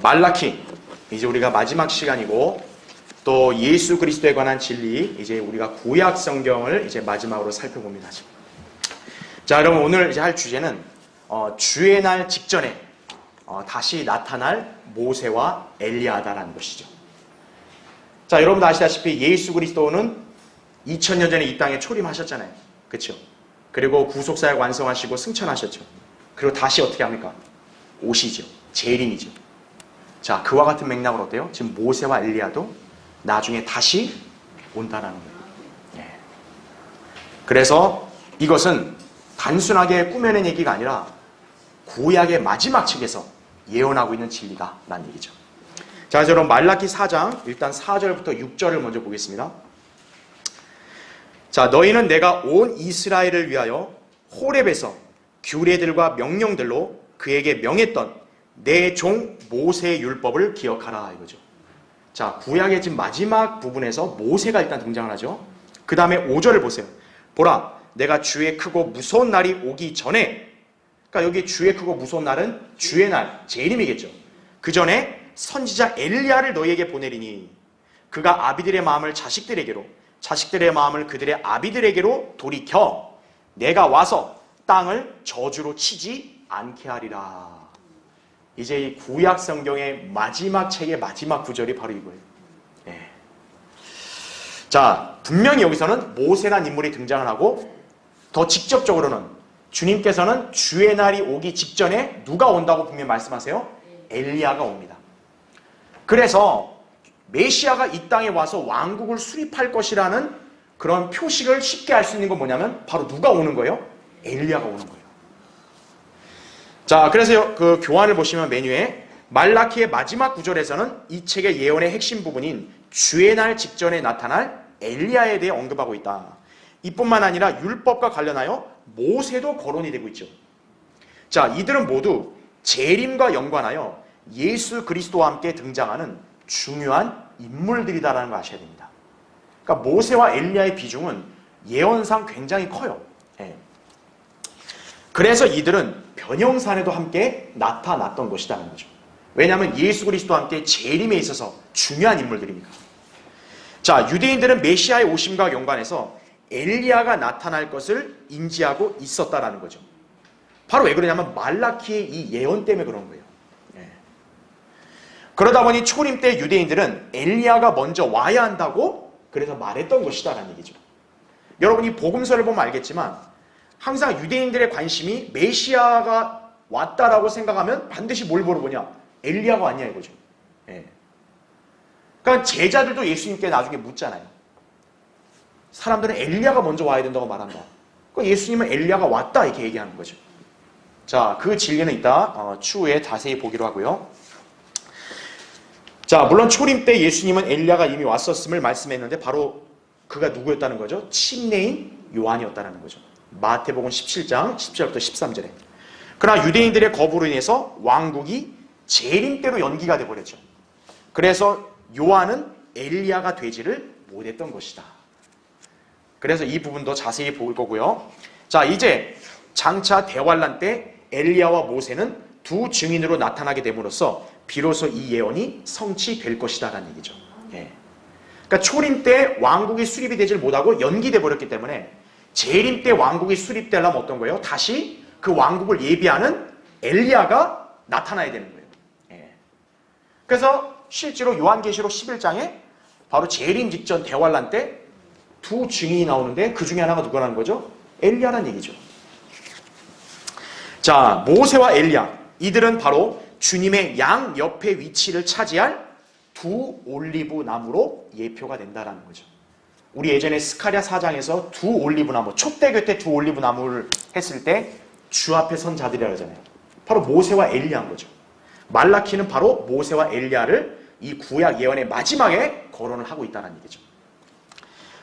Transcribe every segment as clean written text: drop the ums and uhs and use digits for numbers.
말라키, 이제 우리가 마지막 시간이고, 또 예수 그리스도에 관한 진리, 이제 우리가 구약 성경을 이제 마지막으로 살펴봅니다. 자, 여러분 오늘 이제 할 주제는 주의 날 직전에 다시 나타날 모세와 엘리야다라는 것이죠. 자, 여러분도 아시다시피 예수 그리스도는 2000년 전에 이 땅에 초림하셨잖아요. 그렇죠? 그리고 구속사역 완성하시고 승천하셨죠. 그리고 다시 어떻게 합니까? 오시죠. 재림이죠. 자, 그와 같은 맥락은 어때요? 지금 모세와 엘리야도 나중에 다시 온다라는 거예요. 예. 그래서 이것은 단순하게 꾸며낸 얘기가 아니라 구약의 마지막 책에서 예언하고 있는 진리다라는 얘기죠. 자, 여러분 말라키 4장 일단 4절부터 6절을 먼저 보겠습니다. 자, 너희는 내가 온 이스라엘을 위하여 호렙에서 규례들과 명령들로 그에게 명했던 내 종 모세의 율법을 기억하라 이거죠. 자, 구약의 지금 마지막 부분에서 모세가 일단 등장을 하죠. 그 다음에 5절을 보세요. 보라, 내가 주의 크고 무서운 날이 오기 전에, 그러니까 여기 주의 크고 무서운 날은 주의 날, 재림이겠죠. 그 전에 선지자 엘리야를 너희에게 보내리니 그가 아비들의 마음을 자식들에게로, 자식들의 마음을 그들의 아비들에게로 돌이켜 내가 와서 땅을 저주로 치지 않게 하리라. 이제 이 구약 성경의 마지막 책의 마지막 구절이 바로 이거예요. 네. 자, 분명히 여기서는 모세라는 인물이 등장을 하고, 더 직접적으로는 주님께서는 주의 날이 오기 직전에 누가 온다고 분명히 말씀하세요? 엘리야가 옵니다. 그래서 메시아가 이 땅에 와서 왕국을 수립할 것이라는 그런 표식을 쉽게 알 수 있는 건 뭐냐면 바로 누가 오는 거예요? 엘리야가 오는 거예요. 자, 그래서 그 교환을 보시면 메뉴에 말라키의 마지막 구절에서는 이 책의 예언의 핵심 부분인 주의 날 직전에 나타날 엘리야에 대해 언급하고 있다. 이뿐만 아니라 율법과 관련하여 모세도 거론이 되고 있죠. 자, 이들은 모두 재림과 연관하여 예수 그리스도와 함께 등장하는 중요한 인물들이다라는 걸 아셔야 됩니다. 그러니까 모세와 엘리야의 비중은 예언상 굉장히 커요. 예. 그래서 이들은 변형산에도 함께 나타났던 것이라는 거죠. 왜냐하면 예수 그리스도와 함께 재림에 있어서 중요한 인물들입니다. 자, 유대인들은 메시아의 오심과 연관해서 엘리야가 나타날 것을 인지하고 있었다라는 거죠. 바로 왜 그러냐면 말라키의 이 예언 때문에 그런 거예요. 예. 그러다 보니 초림 때 유대인들은 엘리야가 먼저 와야 한다고 그래서 말했던 것이다라는 얘기죠. 여러분이 복음서를 보면 알겠지만 항상 유대인들의 관심이 메시아가 왔다라고 생각하면 반드시 뭘 물어보냐? 엘리야가 왔냐 이거죠. 예. 그러니까 제자들도 예수님께 나중에 묻잖아요. 사람들은 엘리야가 먼저 와야 된다고 말한다. 그러니까 예수님은 엘리야가 왔다 이렇게 얘기하는 거죠. 자, 그 진리는 이따 추후에 자세히 보기로 하고요. 자, 물론 초림 때 예수님은 엘리야가 이미 왔었음을 말씀했는데 바로 그가 누구였다는 거죠? 침례인 요한이었다는 거죠. 마태복음 17장 10절부터 13절에. 그러나 유대인들의 거부로 인해서 왕국이 재림 때로 연기가 되어버렸죠. 그래서 요한은 엘리야가 되지를 못했던 것이다. 그래서 이 부분도 자세히 볼 거고요. 자, 이제 장차 대환란 때 엘리야와 모세는 두 증인으로 나타나게 됨으로써 비로소 이 예언이 성취될 것이다라는 얘기죠. 예. 그러니까 초림 때 왕국이 수립이 되질 못하고 연기돼 버렸기 때문에 재림 때 왕국이 수립되려면 어떤 거예요? 다시 그 왕국을 예비하는 엘리야가 나타나야 되는 거예요. 예. 그래서 실제로 요한계시록 11장에 바로 재림 직전 대환란 때 두 증인이 나오는데 그 중에 하나가 누구라는 거죠? 엘리야라는 얘기죠. 자, 모세와 엘리야, 이들은 바로 주님의 양 옆에 위치를 차지할 두 올리브 나무로 예표가 된다라는 거죠. 우리 예전에 스가랴 4장에서 두 올리브 나무, 촛대 곁에 두 올리브 나무를 했을 때 주 앞에 선 자들이라고 하잖아요. 바로 모세와 엘리야인 거죠. 말라키는 바로 모세와 엘리야를 이 구약 예언의 마지막에 거론을 하고 있다는 얘기죠.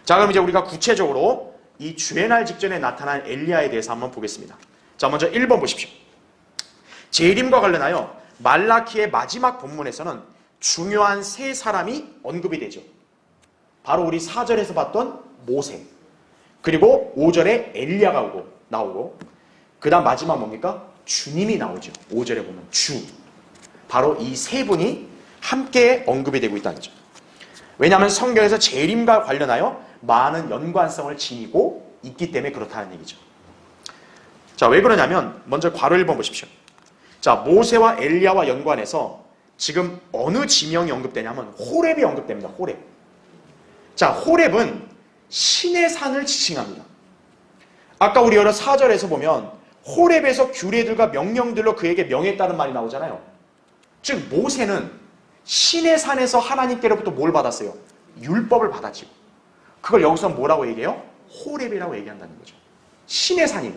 자, 그럼 이제 우리가 구체적으로 이 주의 날 직전에 나타난 엘리야에 대해서 한번 보겠습니다. 자, 먼저 1번 보십시오. 재림과 관련하여 말라키의 마지막 본문에서는 중요한 세 사람이 언급이 되죠. 바로 우리 4절에서 봤던 모세, 그리고 5절에 엘리야가 나오고 그 다음 마지막 뭡니까? 주님이 나오죠. 5절에 보면 주, 바로 이 세 분이 함께 언급이 되고 있다는 거죠. 왜냐하면 성경에서 재림과 관련하여 많은 연관성을 지니고 있기 때문에 그렇다는 얘기죠. 자, 왜 그러냐면 먼저 괄호 1번 보십시오. 자, 모세와 엘리야와 연관해서 지금 어느 지명이 언급되냐면 호렙이 언급됩니다. 호렙. 자, 호렙은 신의 산을 지칭합니다. 아까 우리 여러 4절에서 보면 호렙에서 규례들과 명령들로 그에게 명했다는 말이 나오잖아요. 즉 모세는 신의 산에서 하나님께로부터 뭘 받았어요? 율법을 받았지요. 그걸 여기서 뭐라고 얘기해요? 호렙이라고 얘기한다는 거죠. 신의 산이에요.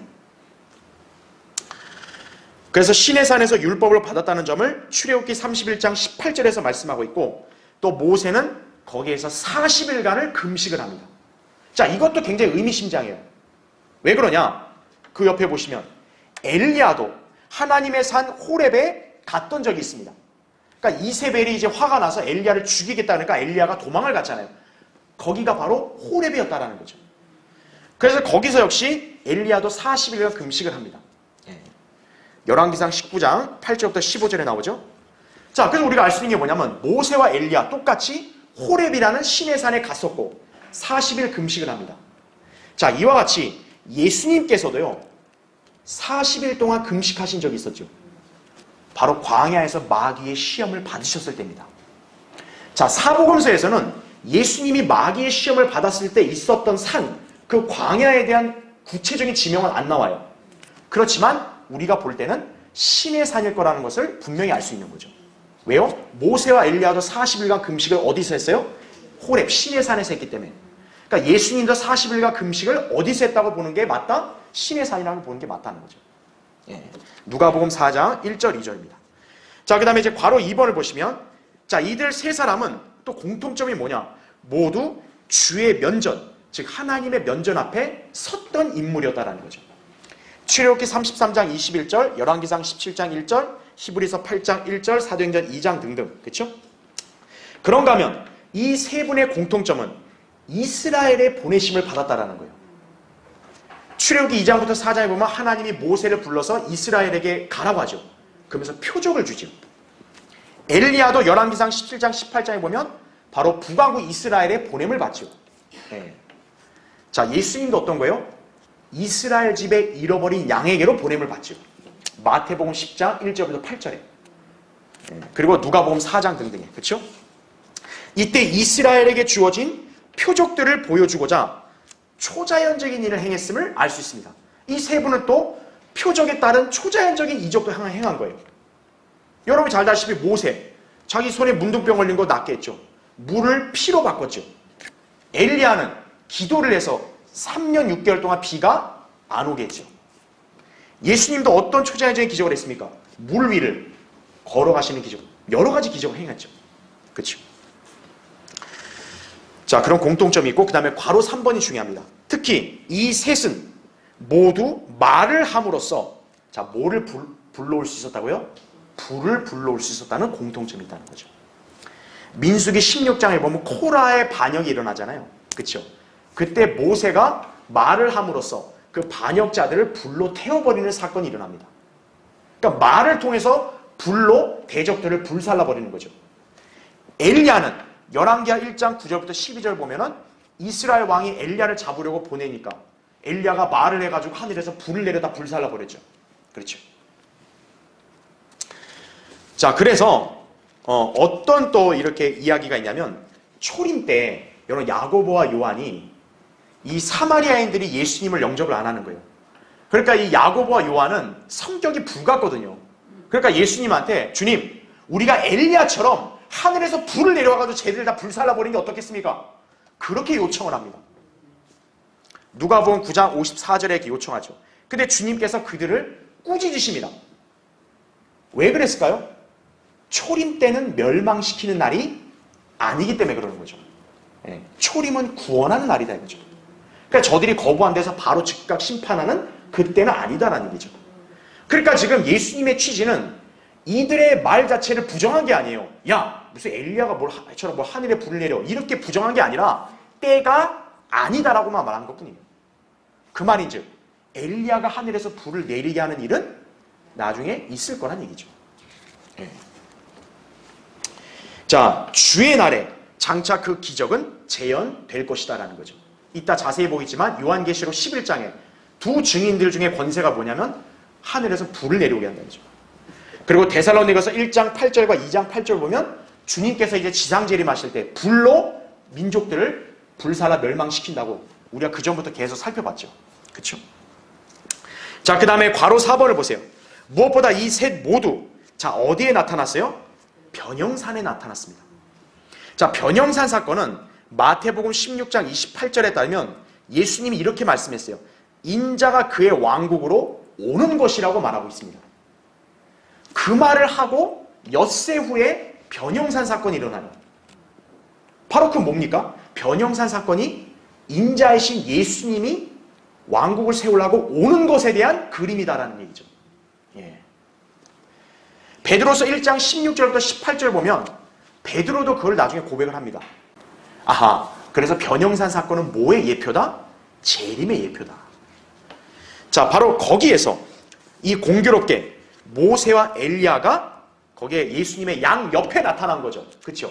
그래서 신의 산에서 율법을 받았다는 점을 출애굽기 31장 18절에서 말씀하고 있고, 또 모세는 거기에서 40일간을 금식을 합니다. 자, 이것도 굉장히 의미심장해요. 왜 그러냐? 그 옆에 보시면 엘리야도 하나님의 산 호렙에 갔던 적이 있습니다. 그러니까 이세벨이 이제 화가 나서 엘리야를 죽이겠다 그러니까 엘리야가 도망을 갔잖아요. 거기가 바로 호렙이었다라는 거죠. 그래서 거기서 역시 엘리야도 40일간 금식을 합니다. 열왕기상 19장 8절부터 15절에 나오죠. 자, 그래서 우리가 알 수 있는 게 뭐냐면 모세와 엘리야 똑같이 호렙이라는 신의 산에 갔었고 40일 금식을 합니다. 자, 이와 같이 예수님께서도요 40일 동안 금식하신 적이 있었죠. 바로 광야에서 마귀의 시험을 받으셨을 때입니다. 자, 사복음서에서는 예수님이 마귀의 시험을 받았을 때 있었던 산, 그 광야에 대한 구체적인 지명은 안 나와요. 그렇지만 우리가 볼 때는 신의 산일 거라는 것을 분명히 알 수 있는 거죠. 왜요? 모세와 엘리야도 40일간 금식을 어디서 했어요? 호렙, 신의 산에서 했기 때문에. 그러니까 예수님도 40일간 금식을 어디서 했다고 보는 게 맞다? 신의 산이라고 보는 게 맞다는 거죠. 누가복음 4장 1절 2절입니다. 자, 그 다음에 이제 괄호 2번을 보시면, 자, 이들 세 사람은 또 공통점이 뭐냐? 모두 주의 면전, 즉 하나님의 면전 앞에 섰던 인물이었다라는 거죠. 출애굽기 33장 21절, 열왕기상 17장 1절, 히브리서 8장 1절, 사도행전 2장 등등. 그렇죠? 그런가 하면 이 세 분의 공통점은 이스라엘의 보내심을 받았다라는 거예요. 출애굽기 2장부터 4장에 보면 하나님이 모세를 불러서 이스라엘에게 가라고 하죠. 그러면서 표적을 주죠. 엘리야도 열왕기상 17장 18장에 보면 바로 북왕국 이스라엘의 보냄을 받죠. 자, 예수님도 어떤 거예요? 이스라엘 집에 잃어버린 양에게로 보냄을 받죠. 마태복음 10장 1절부터 8절에. 그리고 누가복음 4장 등등에. 그렇죠? 이때 이스라엘에게 주어진 표적들을 보여주고자 초자연적인 일을 행했음을 알 수 있습니다. 이 세 분은 또 표적에 따른 초자연적인 이적도 행한 거예요. 여러분이 잘 아시다시피 모세, 자기 손에 문둥병 걸린 거 낫게 했죠. 물을 피로 바꿨죠. 엘리야는 기도를 해서 3년 6개월 동안 비가 안 오게 했죠. 예수님도 어떤 초자연적인 기적을 했습니까? 물 위를 걸어가시는 기적, 여러 가지 기적을 행했죠. 그렇죠? 자, 그런 공통점이 있고 그 다음에 괄호 3번이 중요합니다. 특히 이 셋은 모두 말을 함으로써, 자, 뭐를 불러올 수 있었다고요? 불을 불러올 수 있었다는 공통점이 있다는 거죠. 민수기 16장에 보면 코라의 반역이 일어나잖아요. 그렇죠? 그때 모세가 말을 함으로써 그 반역자들을 불로 태워버리는 사건이 일어납니다. 그러니까 말을 통해서 불로 대적들을 불살라버리는 거죠. 엘리야는 열왕기하 1장 9절부터 12절 보면은 이스라엘 왕이 엘리야를 잡으려고 보내니까 엘리야가 말을 해가지고 하늘에서 불을 내려다 불살라버렸죠. 그렇죠. 자, 그래서 어떤 또 이렇게 이야기가 있냐면 초림 때 여러분 야고보와 요한이 이 사마리아인들이 예수님을 영접을 안 하는 거예요. 그러니까 이 야고보와 요한은 성격이 불같거든요. 그러니까 예수님한테 주님, 우리가 엘리야처럼 하늘에서 불을 내려와가지고 쟤들 다 불살라버리는 게 어떻겠습니까? 그렇게 요청을 합니다. 누가복음 9장 54절에 이렇게 요청하죠. 근데 주님께서 그들을 꾸짖으십니다. 왜 그랬을까요? 초림 때는 멸망시키는 날이 아니기 때문에 그러는 거죠. 초림은 구원하는 날이다 이거죠. 그러니까 저들이 거부한 데서 바로 즉각 심판하는 그때는 아니다라는 얘기죠. 그러니까 지금 예수님의 취지는 이들의 말 자체를 부정한 게 아니에요. 야, 무슨 엘리야가 저런 하늘에 불을 내려 이렇게 부정한 게 아니라 때가 아니다라고만 말한 것뿐이에요. 그 말인즉 엘리야가 하늘에서 불을 내리게 하는 일은 나중에 있을 거란 얘기죠. 자, 주의 날에 장차 그 기적은 재현될 것이다라는 거죠. 이따 자세히 보겠지만 요한계시록 11장에 두 증인들 중에 권세가 뭐냐면 하늘에서 불을 내려오게 한다는 거죠. 그리고 데살로니가서 1장 8절과 2장 8절 보면 주님께서 이제 지상 재림하실 때 불로 민족들을 불살라 멸망시킨다고 우리가 그전부터 계속 살펴봤죠. 그렇죠? 자, 그 다음에 괄호 4번을 보세요. 무엇보다 이 셋 모두 자, 어디에 나타났어요? 변형산에 나타났습니다. 자, 변형산 사건은 마태복음 16장 28절에 따르면 예수님이 이렇게 말씀했어요. 인자가 그의 왕국으로 오는 것이라고 말하고 있습니다. 그 말을 하고 엿새 후에 변형산 사건이 일어나요. 바로 그 뭡니까? 변형산 사건이 인자이신 예수님이 왕국을 세우려고 오는 것에 대한 그림이다라는 얘기죠. 예. 베드로서 1장 16절부터 18절 보면 베드로도 그걸 나중에 고백을 합니다. 아하, 그래서 변형산 사건은 뭐의 예표다? 재림의 예표다. 자, 바로 거기에서 이 공교롭게 모세와 엘리야가 거기에 예수님의 양 옆에 나타난 거죠. 그렇죠?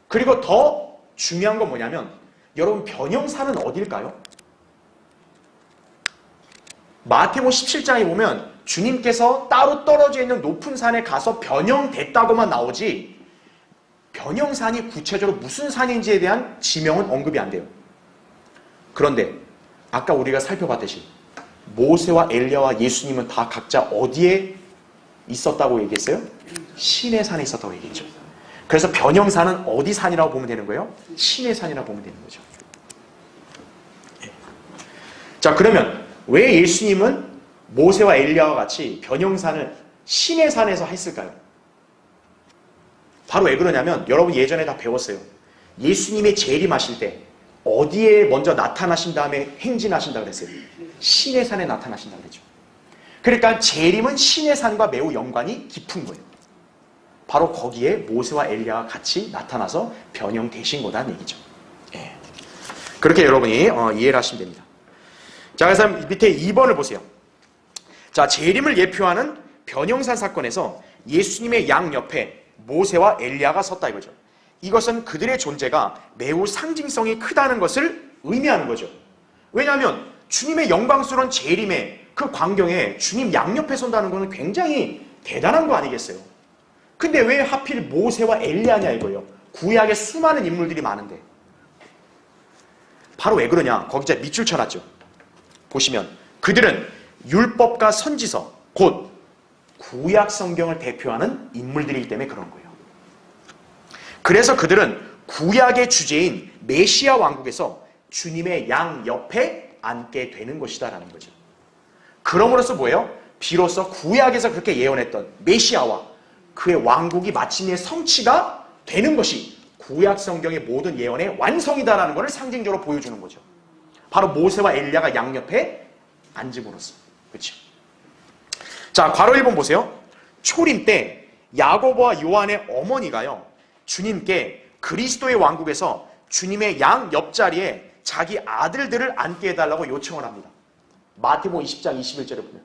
그리고 더 중요한 건 뭐냐면 여러분 변형산은 어딜까요? 마태복음 17장에 보면 주님께서 따로 떨어져 있는 높은 산에 가서 변형됐다고만 나오지 변형산이 구체적으로 무슨 산인지에 대한 지명은 언급이 안 돼요. 그런데 아까 우리가 살펴봤듯이 모세와 엘리야와 예수님은 다 각자 어디에 있었다고 얘기했어요? 신의 산에 있었다고 얘기했죠. 그래서 변형산은 어디 산이라고 보면 되는 거예요? 신의 산이라고 보면 되는 거죠. 자, 그러면 왜 예수님은 모세와 엘리야와 같이 변형산을 신의 산에서 했을까요? 바로 왜 그러냐면 여러분 예전에 다 배웠어요. 예수님이 재림하실 때 어디에 먼저 나타나신 다음에 행진하신다고 그랬어요? 신의 산에 나타나신다고 그랬죠. 그러니까 재림은 신의 산과 매우 연관이 깊은 거예요. 바로 거기에 모세와 엘리야가 같이 나타나서 변형되신 거다는 얘기죠. 예. 그렇게 여러분이 이해를 하시면 됩니다. 자, 그래서 밑에 2번을 보세요. 자, 재림을 예표하는 변형산 사건에서 예수님의 양 옆에 모세와 엘리야가 섰다 이거죠. 이것은 그들의 존재가 매우 상징성이 크다는 것을 의미하는 거죠. 왜냐하면 주님의 영광스러운 재림의 그 광경에 주님 양옆에 선다는 것은 굉장히 대단한 거 아니겠어요? 근데 왜 하필 모세와 엘리야냐 이거예요. 구약에 수많은 인물들이 많은데. 바로 왜 그러냐? 거기다 밑줄 쳐놨죠. 보시면 그들은 율법과 선지서 곧 구약 성경을 대표하는 인물들이기 때문에 그런 거예요. 그래서 그들은 구약의 주제인 메시아 왕국에서 주님의 양 옆에 앉게 되는 것이다라는 거죠. 그럼으로써 뭐예요? 비로소 구약에서 그렇게 예언했던 메시아와 그의 왕국이 마침내 성취가 되는 것이 구약 성경의 모든 예언의 완성이다라는 것을 상징적으로 보여주는 거죠. 바로 모세와 엘리야가 양옆에 앉음으로써. 그렇죠? 자, 괄호 1번 보세요. 초림 때 야고보와 요한의 어머니가요, 주님께 그리스도의 왕국에서 주님의 양 옆자리에 자기 아들들을 앉게 해달라고 요청을 합니다. 마태복음 20장 21절에 보면.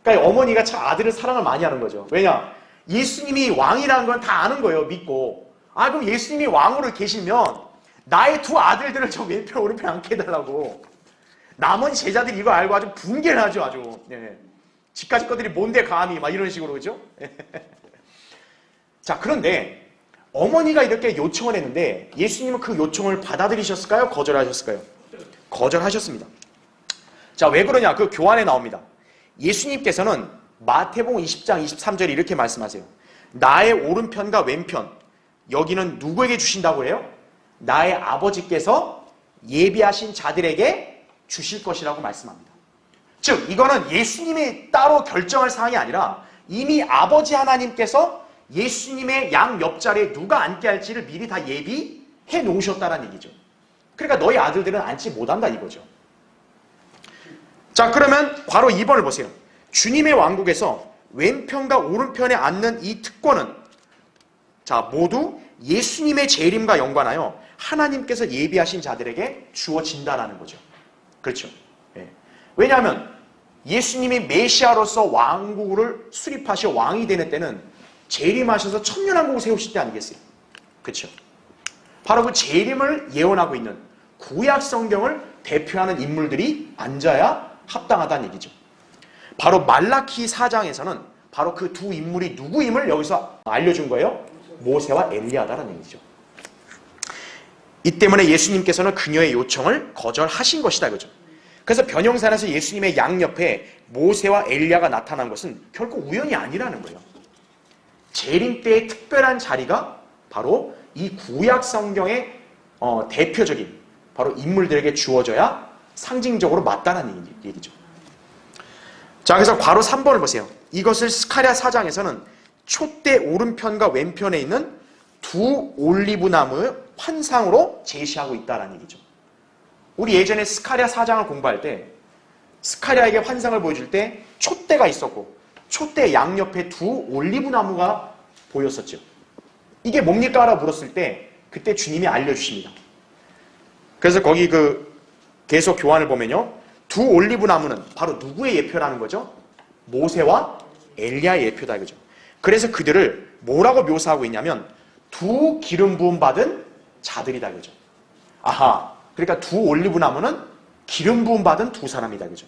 그러니까 어머니가 참 아들을 사랑을 많이 하는 거죠. 왜냐? 예수님이 왕이라는 건 다 아는 거예요. 믿고. 아, 그럼 예수님이 왕으로 계시면 나의 두 아들들을 저 왼편 오른편 앉게 해달라고. 나머지 제자들이 이거 알고 아주 분개를 하죠. 아주. 예. 지까지 것들이 뭔데 감히 막 이런 식으로. 그죠? 자, 그런데 어머니가 이렇게 요청을 했는데 예수님은 그 요청을 받아들이셨을까요? 거절하셨을까요? 거절하셨습니다. 자, 왜 그러냐? 그 교환에 나옵니다. 예수님께서는 마태복음 20장 23절에 이렇게 말씀하세요. 나의 오른편과 왼편 여기는 누구에게 주신다고 해요? 나의 아버지께서 예비하신 자들에게 주실 것이라고 말씀합니다. 즉 이거는 예수님이 따로 결정할 사항이 아니라 이미 아버지 하나님께서 예수님의 양 옆자리에 누가 앉게 할지를 미리 다 예비해 놓으셨다는 얘기죠. 그러니까 너희 아들들은 앉지 못한다 이거죠. 자, 그러면 괄호 2번을 보세요. 주님의 왕국에서 왼편과 오른편에 앉는 이 특권은 자, 모두 예수님의 재림과 연관하여 하나님께서 예비하신 자들에게 주어진다라는 거죠. 그렇죠. 예. 왜냐하면 예수님이 메시아로서 왕국을 수립하시어 왕이 되는 때는 재림하셔서 천년왕국을 세우실 때 아니겠어요? 그렇죠? 바로 그 재림을 예언하고 있는 구약 성경을 대표하는 인물들이 앉아야 합당하다는 얘기죠. 바로 말라키 4장에서는 바로 그 두 인물이 누구임을 여기서 알려준 거예요. 모세와 엘리야다라는 얘기죠. 이 때문에 예수님께서는 그녀의 요청을 거절하신 것이다 이거죠. 그래서 변형산에서 예수님의 양옆에 모세와 엘리야가 나타난 것은 결코 우연이 아니라는 거예요. 재림 때의 특별한 자리가 바로 이 구약 성경의 대표적인 바로 인물들에게 주어져야 상징적으로 맞다는 얘기죠. 자, 그래서 괄호 3번을 보세요. 이것을 스가랴 4장에서는 촛대 오른편과 왼편에 있는 두 올리브 나무의 환상으로 제시하고 있다는 얘기죠. 우리 예전에 스가랴 4장을 공부할 때 스가랴에게 환상을 보여줄 때 촛대가 있었고 촛대 양옆에 두 올리브 나무가 보였었죠. 이게 뭡니까? 라고 물었을 때 그때 주님이 알려주십니다. 그래서 거기 계속 교환을 보면요. 두 올리브 나무는 바로 누구의 예표라는 거죠? 모세와 엘리야의 예표다 이거죠. 그래서 그들을 뭐라고 묘사하고 있냐면 두 기름 부음 받은 자들이다 이거죠. 아하, 그러니까 두 올리브 나무는 기름 부음 받은 두 사람이다 이거죠.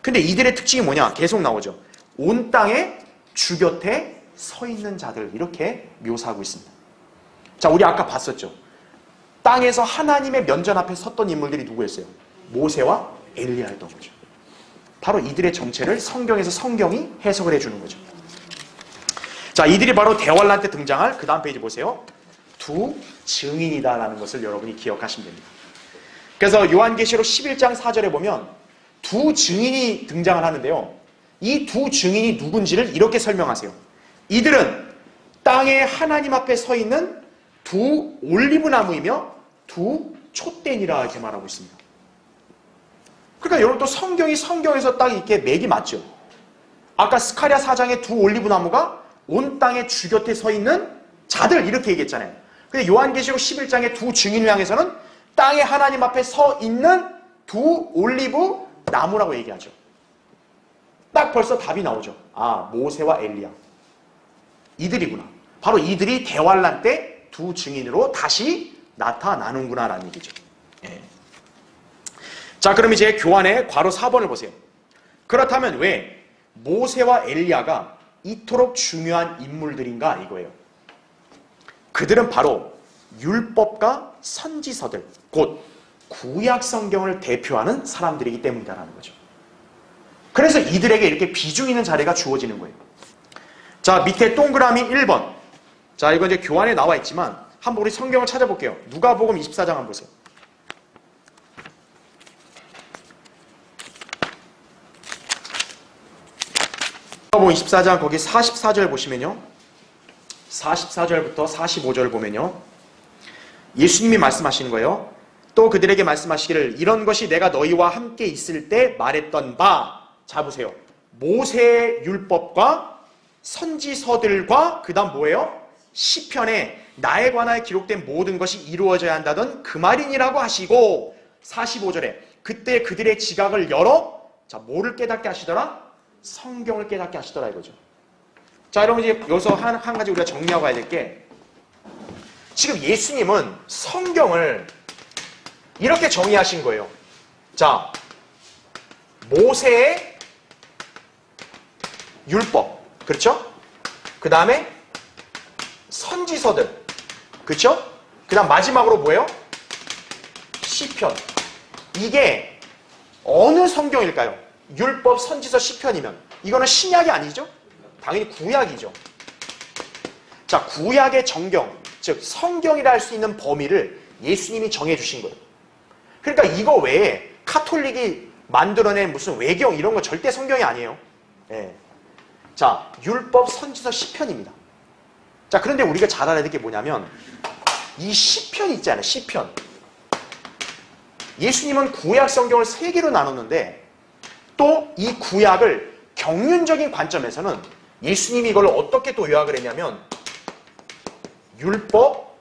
근데 이들의 특징이 뭐냐? 계속 나오죠. 온 땅에 주 곁에 서 있는 자들 이렇게 묘사하고 있습니다. 자, 우리 아까 봤었죠. 땅에서 하나님의 면전 앞에 섰던 인물들이 누구였어요? 모세와 엘리야였던 거죠. 바로 이들의 정체를 성경에서 성경이 해석을 해주는 거죠. 자, 이들이 바로 대환란 때 등장할 그 다음 페이지 보세요. 두 증인이다라는 것을 여러분이 기억하시면 됩니다. 그래서 요한계시록 11장 4절에 보면 두 증인이 등장을 하는데요. 이 두 증인이 누군지를 이렇게 설명하세요. 이들은 땅에 하나님 앞에 서 있는 두 올리브 나무이며 두 촛대니라 이렇게 말하고 있습니다. 그러니까 여러분 또 성경이 성경에서 딱 이렇게 맥이 맞죠. 아까 스가랴 4장의 두 올리브 나무가 온 땅의 주 곁에 서 있는 자들 이렇게 얘기했잖아요. 근데 요한계시록 11장의 두 증인을 향해서는 땅에 하나님 앞에 서 있는 두 올리브 나무라고 얘기하죠. 딱 벌써 답이 나오죠. 아, 모세와 엘리야. 이들이구나. 바로 이들이 대환란 때 두 증인으로 다시 나타나는구나 라는 얘기죠. 예. 자, 그럼 이제 교환의 괄호 4번을 보세요. 그렇다면 왜 모세와 엘리야가 이토록 중요한 인물들인가 이거예요. 그들은 바로 율법과 선지서들, 곧 구약 성경을 대표하는 사람들이기 때문이다라는 거죠. 그래서 이들에게 이렇게 비중 있는 자리가 주어지는 거예요. 자, 밑에 동그라미 1번. 자, 이건 이제 교환에 나와 있지만 한번 우리 성경을 찾아볼게요. 누가복음 24장 한번 보세요. 누가복음 24장 거기 44절 보시면요. 44절부터 45절 보면요. 예수님이 말씀하시는 거예요. 또 그들에게 말씀하시기를 이런 것이 내가 너희와 함께 있을 때 말했던 바. 자, 보세요. 모세의 율법과 선지서들과 그 다음 뭐예요? 시편에 나에 관하여 기록된 모든 것이 이루어져야 한다던 그 말이니라고 하시고 45절에 그때 그들의 지각을 열어 자, 뭐를 깨닫게 하시더라? 성경을 깨닫게 하시더라 이거죠. 자, 여러분 이제 여기서 한 가지 우리가 정리하고 가야 될 게 지금 예수님은 성경을 이렇게 정의하신 거예요. 자, 모세의 율법, 그렇죠? 그 다음에 선지서들, 그렇죠? 그 다음 마지막으로 뭐예요? 시편. 이게 어느 성경일까요? 율법, 선지서, 시편이면 이거는 신약이 아니죠? 당연히 구약이죠. 자, 구약의 정경, 즉 성경이라 할 수 있는 범위를 예수님이 정해주신 거예요. 그러니까 이거 외에 카톨릭이 만들어낸 무슨 외경 이런 거 절대 성경이 아니에요. 예. 자, 율법, 선지서, 시편입니다. 자, 그런데 우리가 잘 알아야 될 게 뭐냐면 이 시편 있잖아요. 시편. 예수님은 구약 성경을 3개로 나눴는데 또 이 구약을 경륜적인 관점에서는 예수님이 이걸 어떻게 또 요약을 했냐면 율법,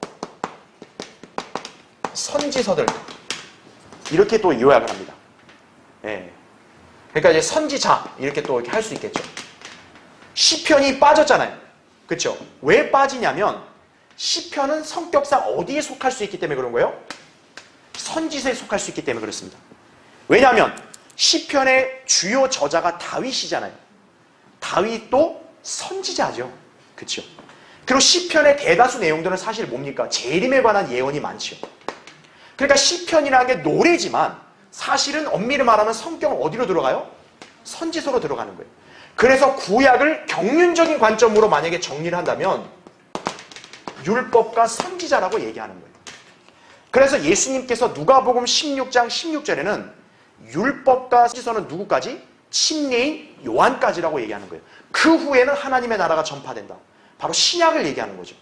선지서들 이렇게 또 요약을 합니다. 예. 그러니까 이제 선지자 이렇게 또 이렇게 할 수 있겠죠. 시편이 빠졌잖아요. 그렇죠? 왜 빠지냐면 시편은 성격상 어디에 속할 수 있기 때문에 그런 거예요? 선지서에 속할 수 있기 때문에 그렇습니다. 왜냐하면 시편의 주요 저자가 다윗이잖아요. 다윗도 선지자죠. 그렇죠? 그리고 시편의 대다수 내용들은 사실 뭡니까? 재림에 관한 예언이 많죠. 그러니까 시편이라는 게 노래지만 사실은 엄밀히 말하면 성경은 어디로 들어가요? 선지서로 들어가는 거예요. 그래서 구약을 경륜적인 관점으로 만약에 정리를 한다면 율법과 선지자라고 얘기하는 거예요. 그래서 예수님께서 누가복음 16장 16절에는 율법과 선지서는 누구까지? 침례인 요한까지라고 얘기하는 거예요. 그 후에는 하나님의 나라가 전파된다. 바로 신약을 얘기하는 거죠.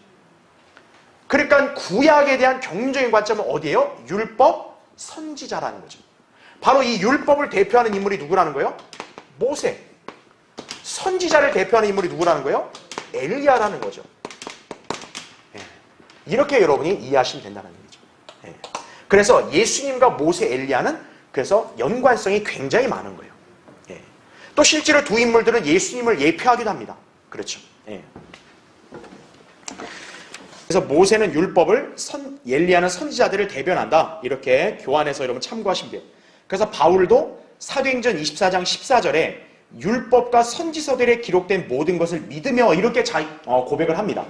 그러니까 구약에 대한 경륜적인 관점은 어디예요? 율법, 선지자라는 거죠. 바로 이 율법을 대표하는 인물이 누구라는 거예요? 모세. 선지자를 대표하는 인물이 누구라는 거예요? 엘리야라는 거죠. 이렇게 여러분이 이해하시면 된다는 얘기죠. 그래서 예수님과 모세, 엘리야는 그래서 연관성이 굉장히 많은 거예요. 또 실제로 두 인물들은 예수님을 예표하기도 합니다. 그렇죠. 그래서 모세는 율법을, 엘리야는 선지자들을 대변한다. 이렇게 교환해서 여러분 참고하시면 돼요. 그래서 바울도 사도행전 24장 14절에 율법과 선지서들에 기록된 모든 것을 믿으며 이렇게 고백을 합니다.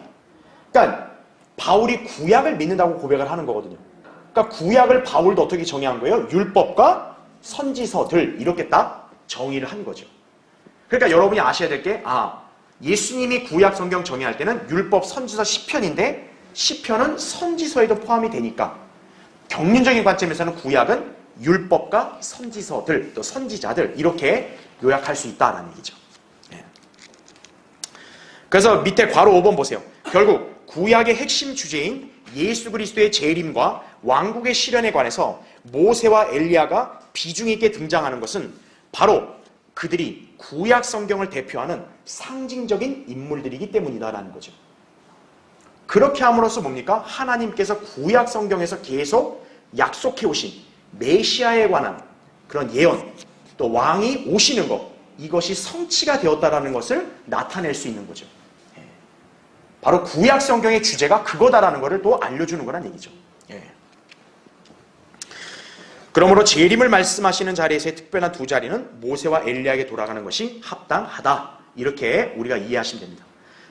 그러니까 바울이 구약을 믿는다고 고백을 하는 거거든요. 그러니까 구약을 바울도 어떻게 정의한 거예요? 율법과 선지서들 이렇게 딱 정의를 한 거죠. 그러니까 여러분이 아셔야 될 게 예수님이 구약 성경 정의할 때는 율법, 선지서, 시편인데 시편은 선지서에도 포함이 되니까 경륜적인 관점에서는 구약은 율법과 선지서들 또 선지자들 이렇게 요약할 수 있다는 얘기죠. 그래서 밑에 괄호 5번 보세요. 결국 구약의 핵심 주제인 예수 그리스도의 재림과 왕국의 실현에 관해서 모세와 엘리야가 비중 있게 등장하는 것은 바로 그들이 구약 성경을 대표하는 상징적인 인물들이기 때문이다라는 거죠. 그렇게 함으로써 뭡니까? 하나님께서 구약 성경에서 계속 약속해 오신 메시아에 관한 그런 예언, 또 왕이 오시는 것, 이것이 성취가 되었다라는 것을 나타낼 수 있는 거죠. 바로 구약 성경의 주제가 그거다라는 것을 또 알려주는 거란 얘기죠. 그러므로 재림을 말씀하시는 자리에서의 특별한 두 자리는 모세와 엘리야에게 돌아가는 것이 합당하다. 이렇게 우리가 이해하시면 됩니다.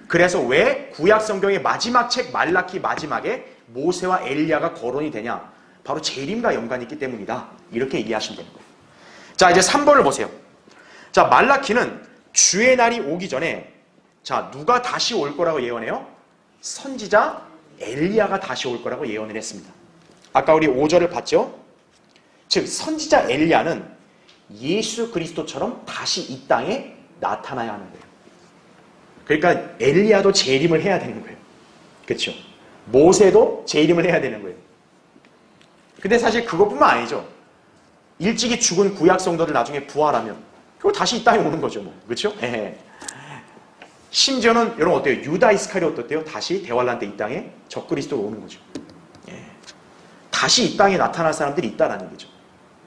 그래서 왜 구약 성경의 마지막 책 말라키 마지막에 모세와 엘리야가 거론이 되냐? 바로 재림과 연관이 있기 때문이다. 이렇게 이해하시면 되는 거예요. 자, 이제 3번을 보세요. 자, 말라키는 주의 날이 오기 전에 누가 다시 올 거라고 예언해요? 선지자 엘리야가 다시 올 거라고 예언을 했습니다. 아까 우리 5절을 봤죠? 즉 선지자 엘리야는 예수 그리스도처럼 다시 이 땅에 나타나야 하는 거예요. 그러니까 엘리야도 재림을 해야 되는 거예요. 그렇죠? 모세도 재림을 해야 되는 거예요. 근데 사실 그것뿐만 아니죠. 일찍이 죽은 구약 성도들 나중에 부활하면 그거 다시 이 땅에 오는 거죠. 그렇죠? 심지어는 여러분 어때요? 유다 이스카리옷 어때요? 다시 대환란 때 이 땅에 적그리스도로 오는 거죠. 다시 이 땅에 나타날 사람들이 있다라는 거죠.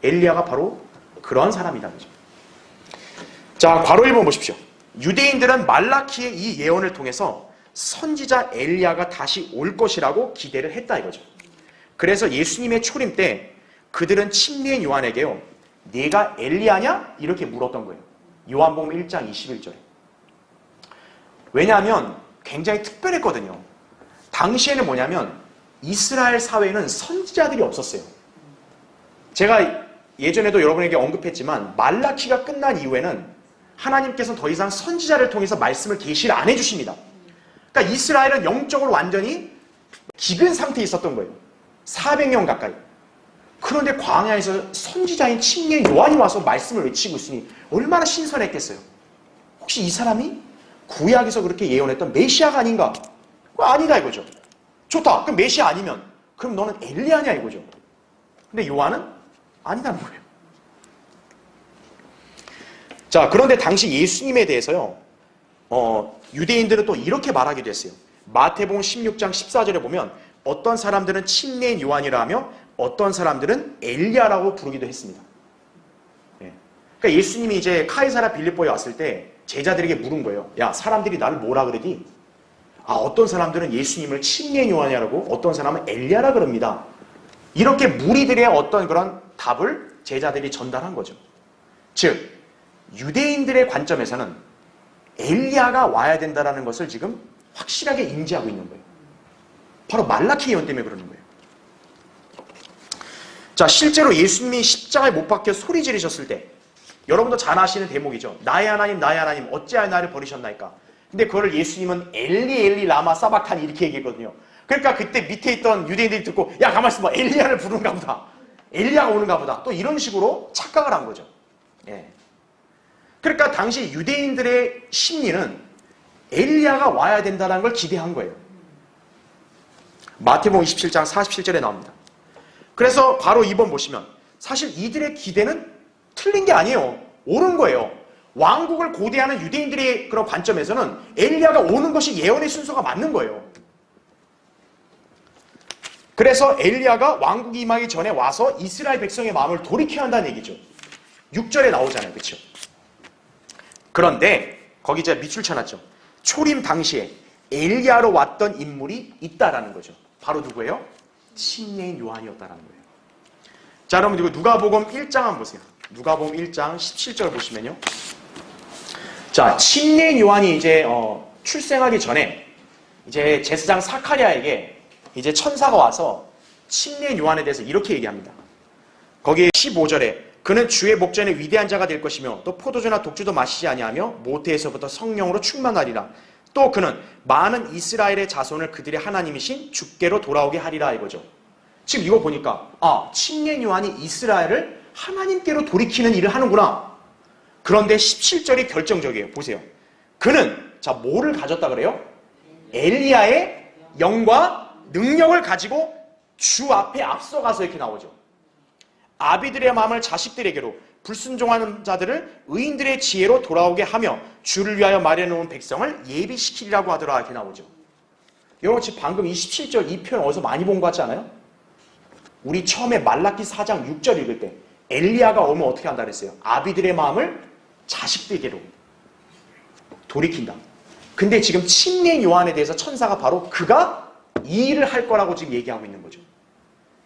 엘리야가 바로 그런 사람이다. 그죠? 자, 괄호 1번 보십시오. 유대인들은 말라키의 이 예언을 통해서 선지자 엘리야가 다시 올 것이라고 기대를 했다 이거죠. 그래서 예수님의 초림 때 그들은 침례인 요한에게요, 네가 엘리야냐? 이렇게 물었던 거예요. 요한복음 1장 21절에. 왜냐하면 굉장히 특별했거든요. 당시에는 뭐냐면 이스라엘 사회에는 선지자들이 없었어요. 제가 예전에도 여러분에게 언급했지만 말라키가 끝난 이후에는 하나님께서는 더 이상 선지자를 통해서 말씀을 계시를 안 해주십니다. 그러니까 이스라엘은 영적으로 완전히 기근 상태에 있었던 거예요. 400년 가까이. 그런데 광야에서 선지자인 침례 요한이 와서 말씀을 외치고 있으니 얼마나 신선했겠어요. 혹시 이 사람이 구약에서 그렇게 예언했던 메시아가 아닌가? 아니다 이거죠. 좋다. 그럼 메시아 아니면 그럼 너는 엘리야냐 이거죠. 근데 요한은 아니다는 거예요. 자, 그런데 당시 예수님에 대해서요, 유대인들은 또 이렇게 말하기도 했어요. 마태복음 16장 14절에 보면 어떤 사람들은 침례인 요한이라 하며 어떤 사람들은 엘리야라고 부르기도 했습니다. 그러니까 예수님이 이제 카이사라 빌립보에 왔을 때 제자들에게 물은 거예요. 야, 사람들이 나를 뭐라 그러니? 어떤 사람들은 예수님을 침례 요한이라고, 어떤 사람은 엘리야라 그럽니다. 이렇게 무리들의 어떤 그런 답을 제자들이 전달한 거죠. 즉 유대인들의 관점에서는 엘리야가 와야 된다는 것을 지금 확실하게 인지하고 있는 거예요. 바로 말라키 예언 때문에 그러는 거예요. 자, 실제로 예수님이 십자가에 못 박혀 소리 지르셨을 때, 여러분도 잘 아시는 대목이죠. 나의 하나님 나의 하나님 어찌하여 나를 버리셨나이까. 근데 그거를 예수님은 엘리 엘리 라마 사박타니 이렇게 얘기했거든요. 그러니까 그때 밑에 있던 유대인들이 듣고, 야 가만 있어봐, 엘리야를 부르는가 보다, 엘리야가 오는가 보다, 또 이런 식으로 착각을 한 거죠. 예. 그러니까 당시 유대인들의 심리는 엘리야가 와야 된다는 걸 기대한 거예요. 마태복음 27장 47절에 나옵니다. 그래서 바로 2번 보시면 사실 이들의 기대는 틀린 게 아니에요. 옳은 거예요. 왕국을 고대하는 유대인들의 그런 관점에서는 엘리야가 오는 것이 예언의 순서가 맞는 거예요. 그래서 엘리야가 왕국이 임하기 전에 와서 이스라엘 백성의 마음을 돌이켜야 한다는 얘기죠. 6절에 나오잖아요. 그렇죠? 그런데 거기 제가 밑줄 쳐놨죠. 초림 당시에 엘리야로 왔던 인물이 있다라는 거죠. 바로 누구예요? 침례인 요한이었다라는 거예요. 자, 여러분 이거 누가복음 1장 한번 보세요. 누가복음 1장 17절 보시면요. 자, 침례인 요한이 이제 출생하기 전에 이제 제사장 사카리아에게 이제 천사가 와서 침례인 요한에 대해서 이렇게 얘기합니다. 거기 15절에 그는 주의 목전에 위대한 자가 될 것이며 또 포도주나 독주도 마시지 아니하며 모태에서부터 성령으로 충만하리라. 또 그는 많은 이스라엘의 자손을 그들의 하나님이신 주께로 돌아오게 하리라 이거죠. 지금 이거 보니까 침례 요한이 이스라엘을 하나님께로 돌이키는 일을 하는구나. 그런데 17절이 결정적이에요. 보세요. 그는 자 뭐를 가졌다 그래요? 엘리야의 영과 능력을 가지고 주 앞에 앞서가서 이렇게 나오죠. 아비들의 마음을 자식들에게로 불순종하는 자들을 의인들의 지혜로 돌아오게 하며 주를 위하여 마련해놓은 백성을 예비시키리라고 하더라 이렇게 나오죠. 여러분 지금 방금 이 17절 이 표현 어디서 많이 본 것 같지 않아요? 우리 처음에 말라기 4장 6절 읽을 때 엘리야가 오면 어떻게 한다 그랬어요? 아비들의 마음을 자식들에게로 돌이킨다. 근데 지금 침례 요한에 대해서 천사가 바로 그가 이 일을 할 거라고 지금 얘기하고 있는 거죠.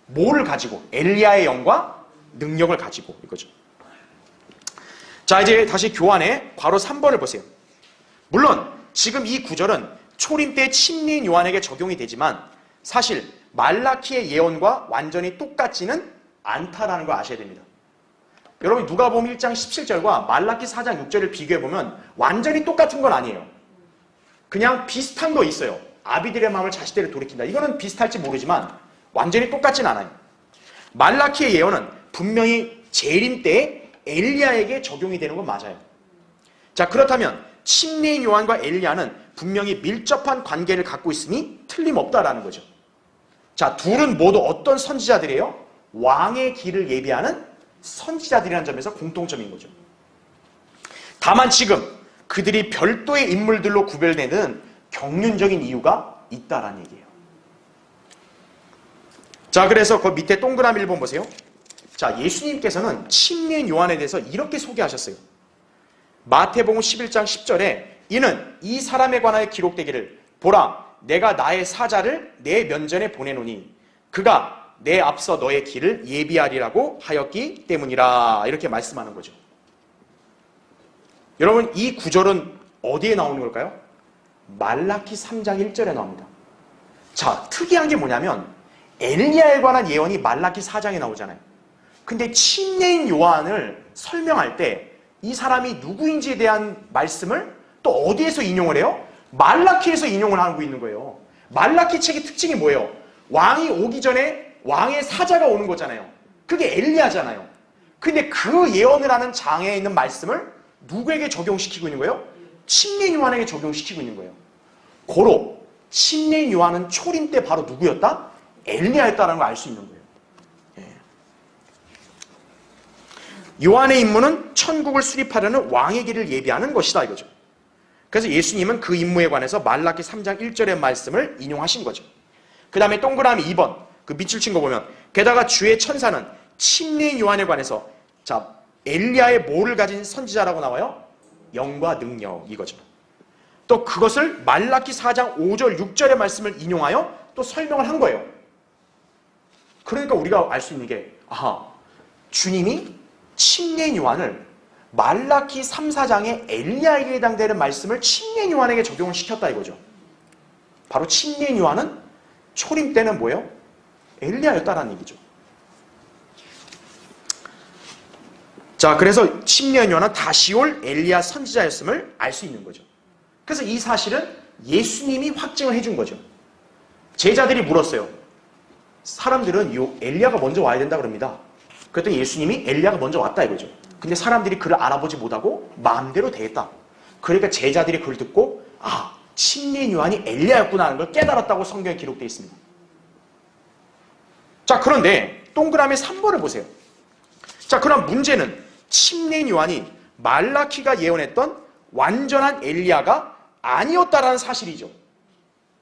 뭐를 가지고? 엘리야의 영과 능력을 가지고 이거죠. 자, 이제 다시 교환에 괄호 3번을 보세요. 물론 지금 이 구절은 초림 때 침례인 요한에게 적용이 되지만 사실 말라키의 예언과 완전히 똑같지는 않다라는 걸 아셔야 됩니다. 여러분 누가복음 1장 17절과 말라키 4장 6절을 비교해보면 완전히 똑같은 건 아니에요. 그냥 비슷한 거 있어요. 아비들의 마음을 자식들에게 돌이킨다. 이거는 비슷할지 모르지만 완전히 똑같진 않아요. 말라키의 예언은 분명히 재림 때에 엘리야에게 적용이 되는 건 맞아요. 자, 그렇다면 침례인 요한과 엘리야는 분명히 밀접한 관계를 갖고 있으니 틀림없다라는 거죠. 자, 둘은 모두 어떤 선지자들이에요? 왕의 길을 예비하는 선지자들이라는 점에서 공통점인 거죠. 다만 지금 그들이 별도의 인물들로 구별되는 경륜적인 이유가 있다라는 얘기예요. 자, 그래서 그 밑에 동그라미 1번 보세요. 자, 예수님께서는 침례인 요한에 대해서 이렇게 소개하셨어요. 마태복음 11장 10절에 이는 이 사람에 관하여 기록되기를 보라 내가 나의 사자를 내 면전에 보내노니 그가 내 앞서 너의 길을 예비하리라고 하였기 때문이라 이렇게 말씀하는 거죠. 여러분 이 구절은 어디에 나오는 걸까요? 말라키 3장 1절에 나옵니다. 자, 특이한 게 뭐냐면 엘리야에 관한 예언이 말라키 4장에 나오잖아요. 근데 침례인 요한을 설명할 때 이 사람이 누구인지에 대한 말씀을 또 어디에서 인용을 해요? 말라키에서 인용을 하고 있는 거예요. 말라키 책의 특징이 뭐예요? 왕이 오기 전에 왕의 사자가 오는 거잖아요. 그게 엘리야잖아요. 근데 그 예언을 하는 장에 있는 말씀을 누구에게 적용시키고 있는 거예요? 침례인 요한에게 적용시키고 있는 거예요. 고로 침례인 요한은 초림 때 바로 누구였다? 엘리야였다는 걸 알 수 있는 거예요. 요한의 임무는 천국을 수립하려는 왕의 길을 예비하는 것이다 이거죠. 그래서 예수님은 그 임무에 관해서 말라키 3장 1절의 말씀을 인용하신 거죠. 그 다음에 동그라미 2번 그 밑줄 친 거 보면 게다가 주의 천사는 침례인 요한에 관해서 자 엘리야의 뭐를 가진 선지자라고 나와요? 영과 능력 이거죠. 또 그것을 말라기 4장 5절 6절의 말씀을 인용하여 또 설명을 한 거예요. 그러니까 우리가 알 수 있는 게 주님이 침례인 요한을 말라기 3, 4장의 엘리야에게 해당되는 말씀을 침례인 요한에게 적용을 시켰다 이거죠. 바로 침례인 요한은 초림 때는 뭐예요? 엘리야였다라는 얘기죠. 자, 그래서 침례인 요한은 다시 올 엘리야 선지자였음을 알 수 있는 거죠. 그래서 이 사실은 예수님이 확증을 해준 거죠. 제자들이 물었어요. 사람들은 엘리야가 먼저 와야 된다 그럽니다. 그랬더니 예수님이 엘리야가 먼저 왔다 이거죠. 근데 사람들이 그를 알아보지 못하고 마음대로 대했다. 그러니까 제자들이 그걸 듣고 침례인 요한이 엘리야였구나 하는 걸 깨달았다고 성경에 기록되어 있습니다. 자, 그런데 동그라미 3번을 보세요. 자, 그럼 문제는 침례인 요한이 말라키가 예언했던 완전한 엘리야가 아니었다라는 사실이죠.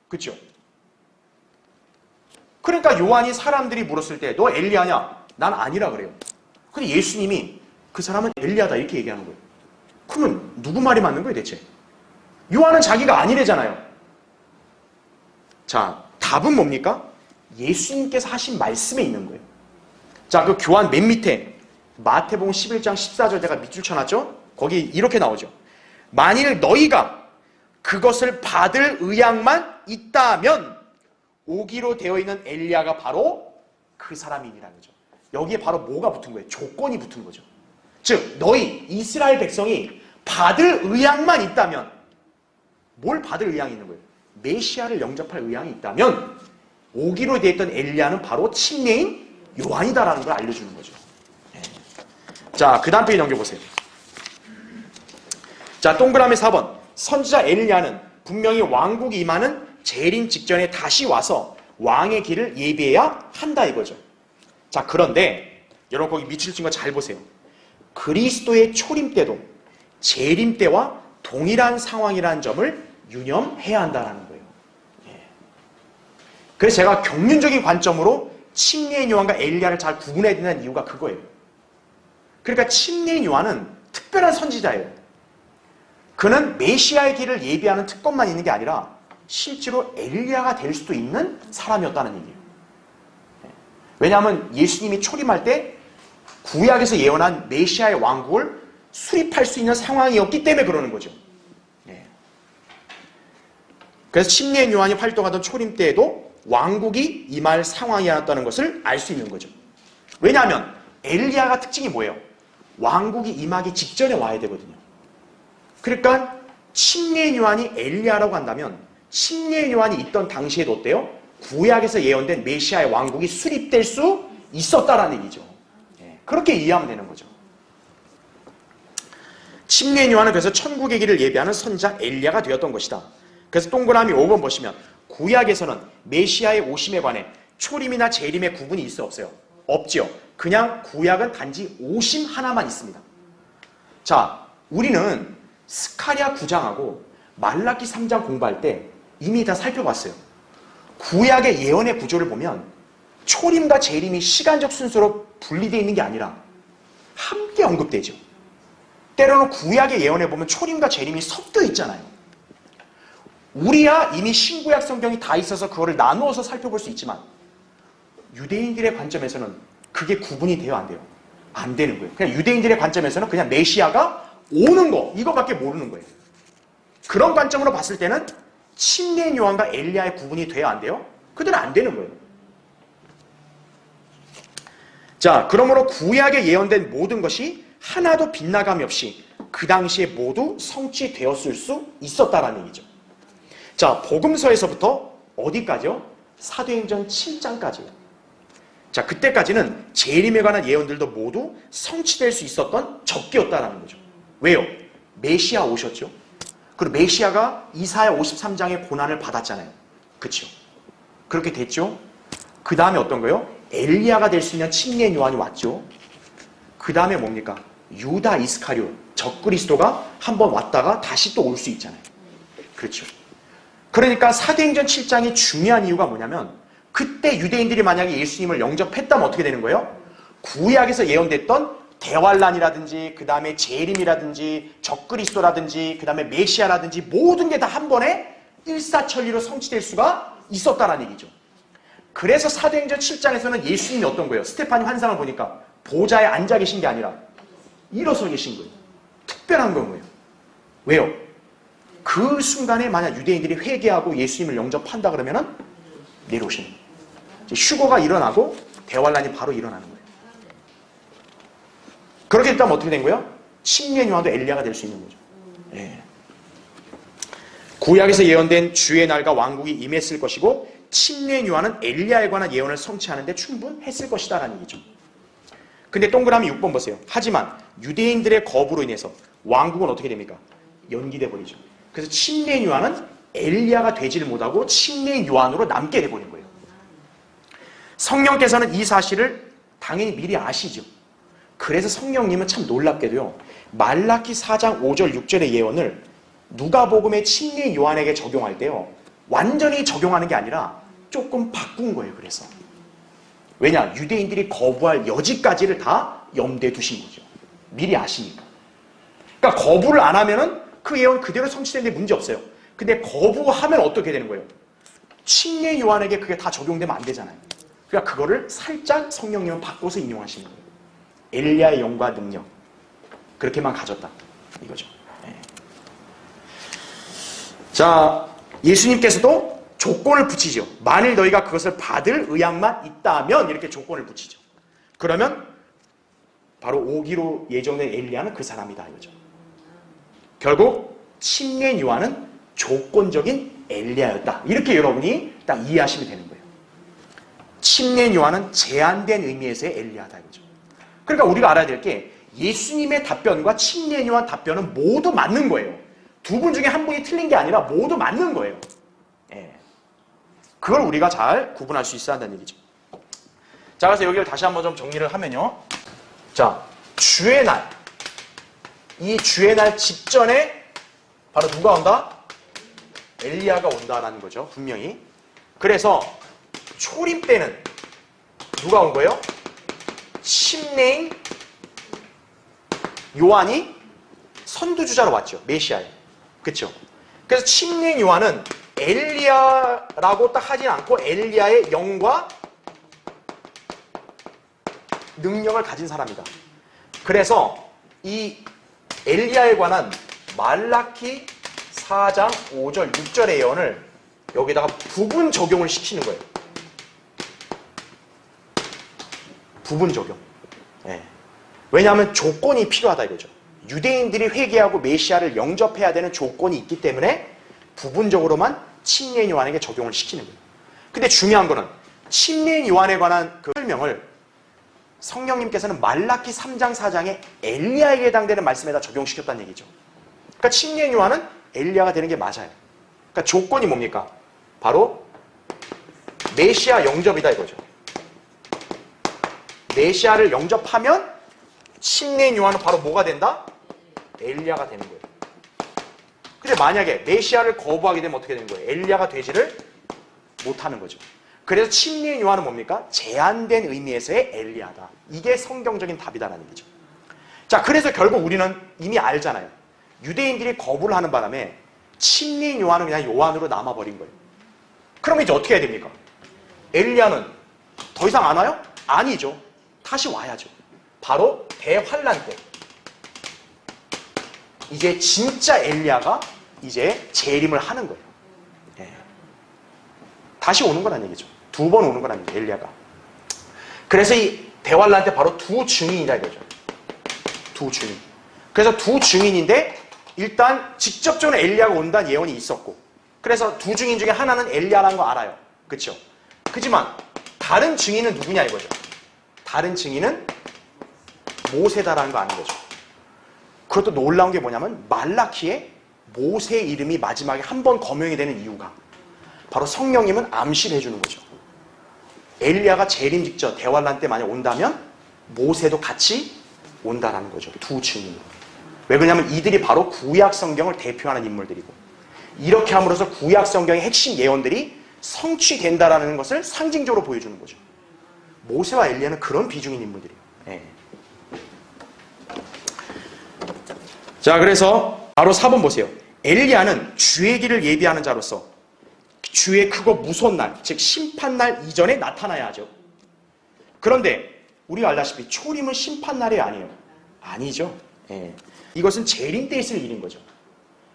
그렇죠? 그러니까 요한이 사람들이 물었을 때 너 엘리야냐? 난 아니라 그래요. 근데 예수님이 그 사람은 엘리야다 이렇게 얘기하는 거예요. 그러면 누구 말이 맞는 거예요 대체? 요한은 자기가 아니래잖아요. 자, 답은 뭡니까? 예수님께서 하신 말씀에 있는 거예요. 자, 그 교환 맨 밑에 마태복음 11장 14절 제가 밑줄 쳐놨죠? 거기 이렇게 나오죠. 만일 너희가 그것을 받을 의향만 있다면 오기로 되어 있는 엘리야가 바로 그 사람이라는 거죠. 여기에 바로 뭐가 붙은 거예요? 조건이 붙은 거죠. 즉 너희 이스라엘 백성이 받을 의향만 있다면, 뭘 받을 의향이 있는 거예요? 메시아를 영접할 의향이 있다면 오기로 되어 있던 엘리야는 바로 침례인 요한이다라는 걸 알려주는 거죠. 자, 그 다음 페이지 넘겨보세요. 자, 동그라미 4번. 선지자 엘리야는 분명히 왕국이 임하는 재림 직전에 다시 와서 왕의 길을 예비해야 한다 이거죠. 자, 그런데 여러분 거기 밑줄 친 거 잘 보세요. 그리스도의 초림 때도 재림 때와 동일한 상황이라는 점을 유념해야 한다는 거예요. 그래서 제가 경륜적인 관점으로 침례인 요한과 엘리야를 잘 구분해야 되는 이유가 그거예요. 그러니까 침례인 요한은 특별한 선지자예요. 그는 메시아의 길을 예비하는 특권만 있는 게 아니라 실제로 엘리야가 될 수도 있는 사람이었다는 얘기예요. 왜냐하면 예수님이 초림할 때 구약에서 예언한 메시아의 왕국을 수립할 수 있는 상황이었기 때문에 그러는 거죠. 그래서 침례인 요한이 활동하던 초림 때에도 왕국이 임할 상황이었다는 것을 알 수 있는 거죠. 왜냐하면 엘리야가 특징이 뭐예요? 왕국이 임하기 직전에 와야 되거든요. 그러니까 침례인 요한이 엘리야라고 한다면 침례인 요한이 있던 당시에도 어때요? 구약에서 예언된 메시아의 왕국이 수립될 수 있었다라는 얘기죠. 그렇게 이해하면 되는 거죠. 침례인 요한은 그래서 천국의 길을 예비하는 선지자 엘리야가 되었던 것이다. 그래서 동그라미 5번 보시면 구약에서는 메시아의 오심에 관해 초림이나 재림의 구분이 있어 없어요? 없지요. 그냥 구약은 단지 오심 하나만 있습니다. 자, 우리는 스가랴 9장하고 말라기 3장 공부할 때 이미 다 살펴봤어요. 구약의 예언의 구조를 보면 초림과 재림이 시간적 순서로 분리되어 있는 게 아니라 함께 언급되죠. 때로는 구약의 예언에 보면 초림과 재림이 섞여 있잖아요. 우리야 이미 신구약 성경이 다 있어서 그거를 나누어서 살펴볼 수 있지만 유대인들의 관점에서는 그게 구분이 돼요, 안 돼요? 안 되는 거예요. 그냥 유대인들의 관점에서는 그냥 메시아가 오는 거, 이거밖에 모르는 거예요. 그런 관점으로 봤을 때는 침례인 요한과 엘리야의 구분이 돼야 안 돼요? 그들은 안 되는 거예요. 자, 그러므로 구약에 예언된 모든 것이 하나도 빗나감이 없이 그 당시에 모두 성취되었을 수 있었다라는 얘기죠. 자, 복음서에서부터 어디까지요? 사도행전 7장까지요. 자, 그때까지는 재림에 관한 예언들도 모두 성취될 수 있었던 적기였다라는 거죠. 왜요? 메시아 오셨죠. 그리고 메시아가 이사야 53장의 고난을 받았잖아요. 그렇죠? 그렇게 됐죠. 그 다음에 어떤 거요? 엘리야가 될 수 있는 침례인 요한이 왔죠. 그 다음에 뭡니까? 유다 이스카리오, 적그리스도가 한번 왔다가 다시 또 올 수 있잖아요. 그렇죠. 그러니까 사도행전 7장이 중요한 이유가 뭐냐면 그때 유대인들이 만약에 예수님을 영접했다면 어떻게 되는 거예요? 구약에서 예언됐던 대환란이라든지 그 다음에 재림이라든지 적그리스도라든지 그 다음에 메시아라든지 모든 게 다 한 번에 일사천리로 성취될 수가 있었다는 얘기죠. 그래서 사도행전 7장에서는 예수님이 어떤 거예요? 스테파니 환상을 보니까 보좌에 앉아 계신 게 아니라 일어서 계신 거예요. 특별한 건 뭐예요? 왜요? 그 순간에 만약 유대인들이 회개하고 예수님을 영접한다 그러면은 내려오시는 거예요. 휴거가 일어나고 대환란이 바로 일어나는 거예요. 그렇게 됐다면 어떻게 된 거예요? 침례 요한도 엘리야가 될 수 있는 거죠. 예. 구약에서 예언된 주의 날과 왕국이 임했을 것이고 침례 요한은 엘리야에 관한 예언을 성취하는 데 충분했을 것이다 라는 얘기죠. 근데 동그라미 6번 보세요. 하지만 유대인들의 거부로 인해서 왕국은 어떻게 됩니까? 연기돼 버리죠. 그래서 침례 요한은 엘리야가 되지를 못하고 침례 요한으로 남게 돼버린 거예요. 성령께서는 이 사실을 당연히 미리 아시죠. 그래서 성령님은 참 놀랍게도요. 말라키 4장 5절 6절의 예언을 누가복음의 침례 요한에게 적용할 때요. 완전히 적용하는 게 아니라 조금 바꾼 거예요. 그래서 왜냐? 유대인들이 거부할 여지까지를 다 염두에 두신 거죠. 미리 아시니까. 그러니까 거부를 안 하면은 그 예언 그대로 성취되는데 문제 없어요. 근데 거부하면 어떻게 되는 거예요? 침례 요한에게 그게 다 적용되면 안 되잖아요. 그러니까 그거를 살짝 성령님은 바꿔서 인용하시는 거예요. 엘리야의 영과 능력 그렇게만 가졌다 이거죠. 네. 자, 예수님께서도 조건을 붙이죠. 만일 너희가 그것을 받을 의향만 있다면 이렇게 조건을 붙이죠. 그러면 바로 오기로 예정된 엘리야는 그 사람이다 이거죠. 결국 침례 요한은 조건적인 엘리야였다. 이렇게 여러분이 딱 이해하시면 되는 거예요. 침례 요한은 제한된 의미에서의 엘리야다 이거죠. 그러니까 우리가 알아야 될 게 예수님의 답변과 침례 요한 답변은 모두 맞는 거예요. 두 분 중에 한 분이 틀린 게 아니라 모두 맞는 거예요. 예. 그걸 우리가 잘 구분할 수 있어야 한다는 얘기죠. 자, 그래서 여기를 다시 한번 좀 정리를 하면요. 자, 주의 날. 이 주의 날 직전에 바로 누가 온다? 엘리야가 온다라는 거죠. 분명히. 그래서 초림 때는 누가 온 거예요? 침례인 요한이 선두주자로 왔죠. 메시아에. 그렇죠? 그래서 침례인 요한은 엘리야라고 딱 하진 않고 엘리야의 영과 능력을 가진 사람이다. 그래서 이 엘리야에 관한 말라키 4장 5절 6절의 예언을 여기다가 부분 적용을 시키는 거예요. 부분 적용. 예. 왜냐하면 조건이 필요하다 이거죠. 유대인들이 회개하고 메시아를 영접해야 되는 조건이 있기 때문에 부분적으로만 침례인 요한에게 적용을 시키는 거예요. 근데 중요한 거는 침례인 요한에 관한 그 설명을 성령님께서는 말라키 3장 4장에 엘리야에게 해당되는 말씀에다 적용시켰다는 얘기죠. 그러니까 침례인 요한은 엘리야가 되는 게 맞아요. 그러니까 조건이 뭡니까? 바로 메시아 영접이다 이거죠. 메시아를 영접하면 침례인 요한은 바로 뭐가 된다? 엘리야가 되는 거예요. 근데 만약에 메시아를 거부하게 되면 어떻게 되는 거예요? 엘리야가 되지를 못하는 거죠. 그래서 침례인 요한은 뭡니까? 제한된 의미에서의 엘리야다. 이게 성경적인 답이다라는 얘기죠. 자, 그래서 결국 우리는 이미 알잖아요. 유대인들이 거부를 하는 바람에 침례인 요한은 그냥 요한으로 남아버린 거예요. 그러면 이제 어떻게 해야 됩니까? 엘리야는 더 이상 안 와요? 아니죠. 다시 와야죠. 바로 대환란 때. 이제 진짜 엘리야가 이제 재림을 하는 거예요. 예. 다시 오는 거란 얘기죠. 두 번 오는 거란 얘기죠. 엘리야가. 그래서 이 대환란 때 바로 두 증인이다 이거죠. 두 증인. 그래서 두 증인인데 일단 직접적으로 엘리야가 온다는 예언이 있었고 그래서 두 증인 중에 하나는 엘리야라는 거 알아요. 그렇죠? 그렇지만 다른 증인은 누구냐 이거죠. 다른 증인은 모세다라는 거 아는 거죠. 그것도 놀라운 게 뭐냐면 말라키에 모세의 이름이 마지막에 한 번 거명이 되는 이유가 바로 성령님은 암시를 해주는 거죠. 엘리야가 재림 직전 대환란 때 만약 온다면 모세도 같이 온다라는 거죠. 두 증인. 왜 그러냐면 이들이 바로 구약 성경을 대표하는 인물들이고 이렇게 함으로써 구약 성경의 핵심 예언들이 성취된다라는 것을 상징적으로 보여주는 거죠. 모세와 엘리야는 그런 비중인 인물들이에요. 예. 자, 그래서 바로 4번 보세요. 엘리야는 주의 길을 예비하는 자로서 주의 크고 무서운 날, 즉 심판날 이전에 나타나야 하죠. 그런데 우리가 알다시피 초림은 심판날이 아니에요. 아니죠. 예. 이것은 재림 때 있을 일인 거죠.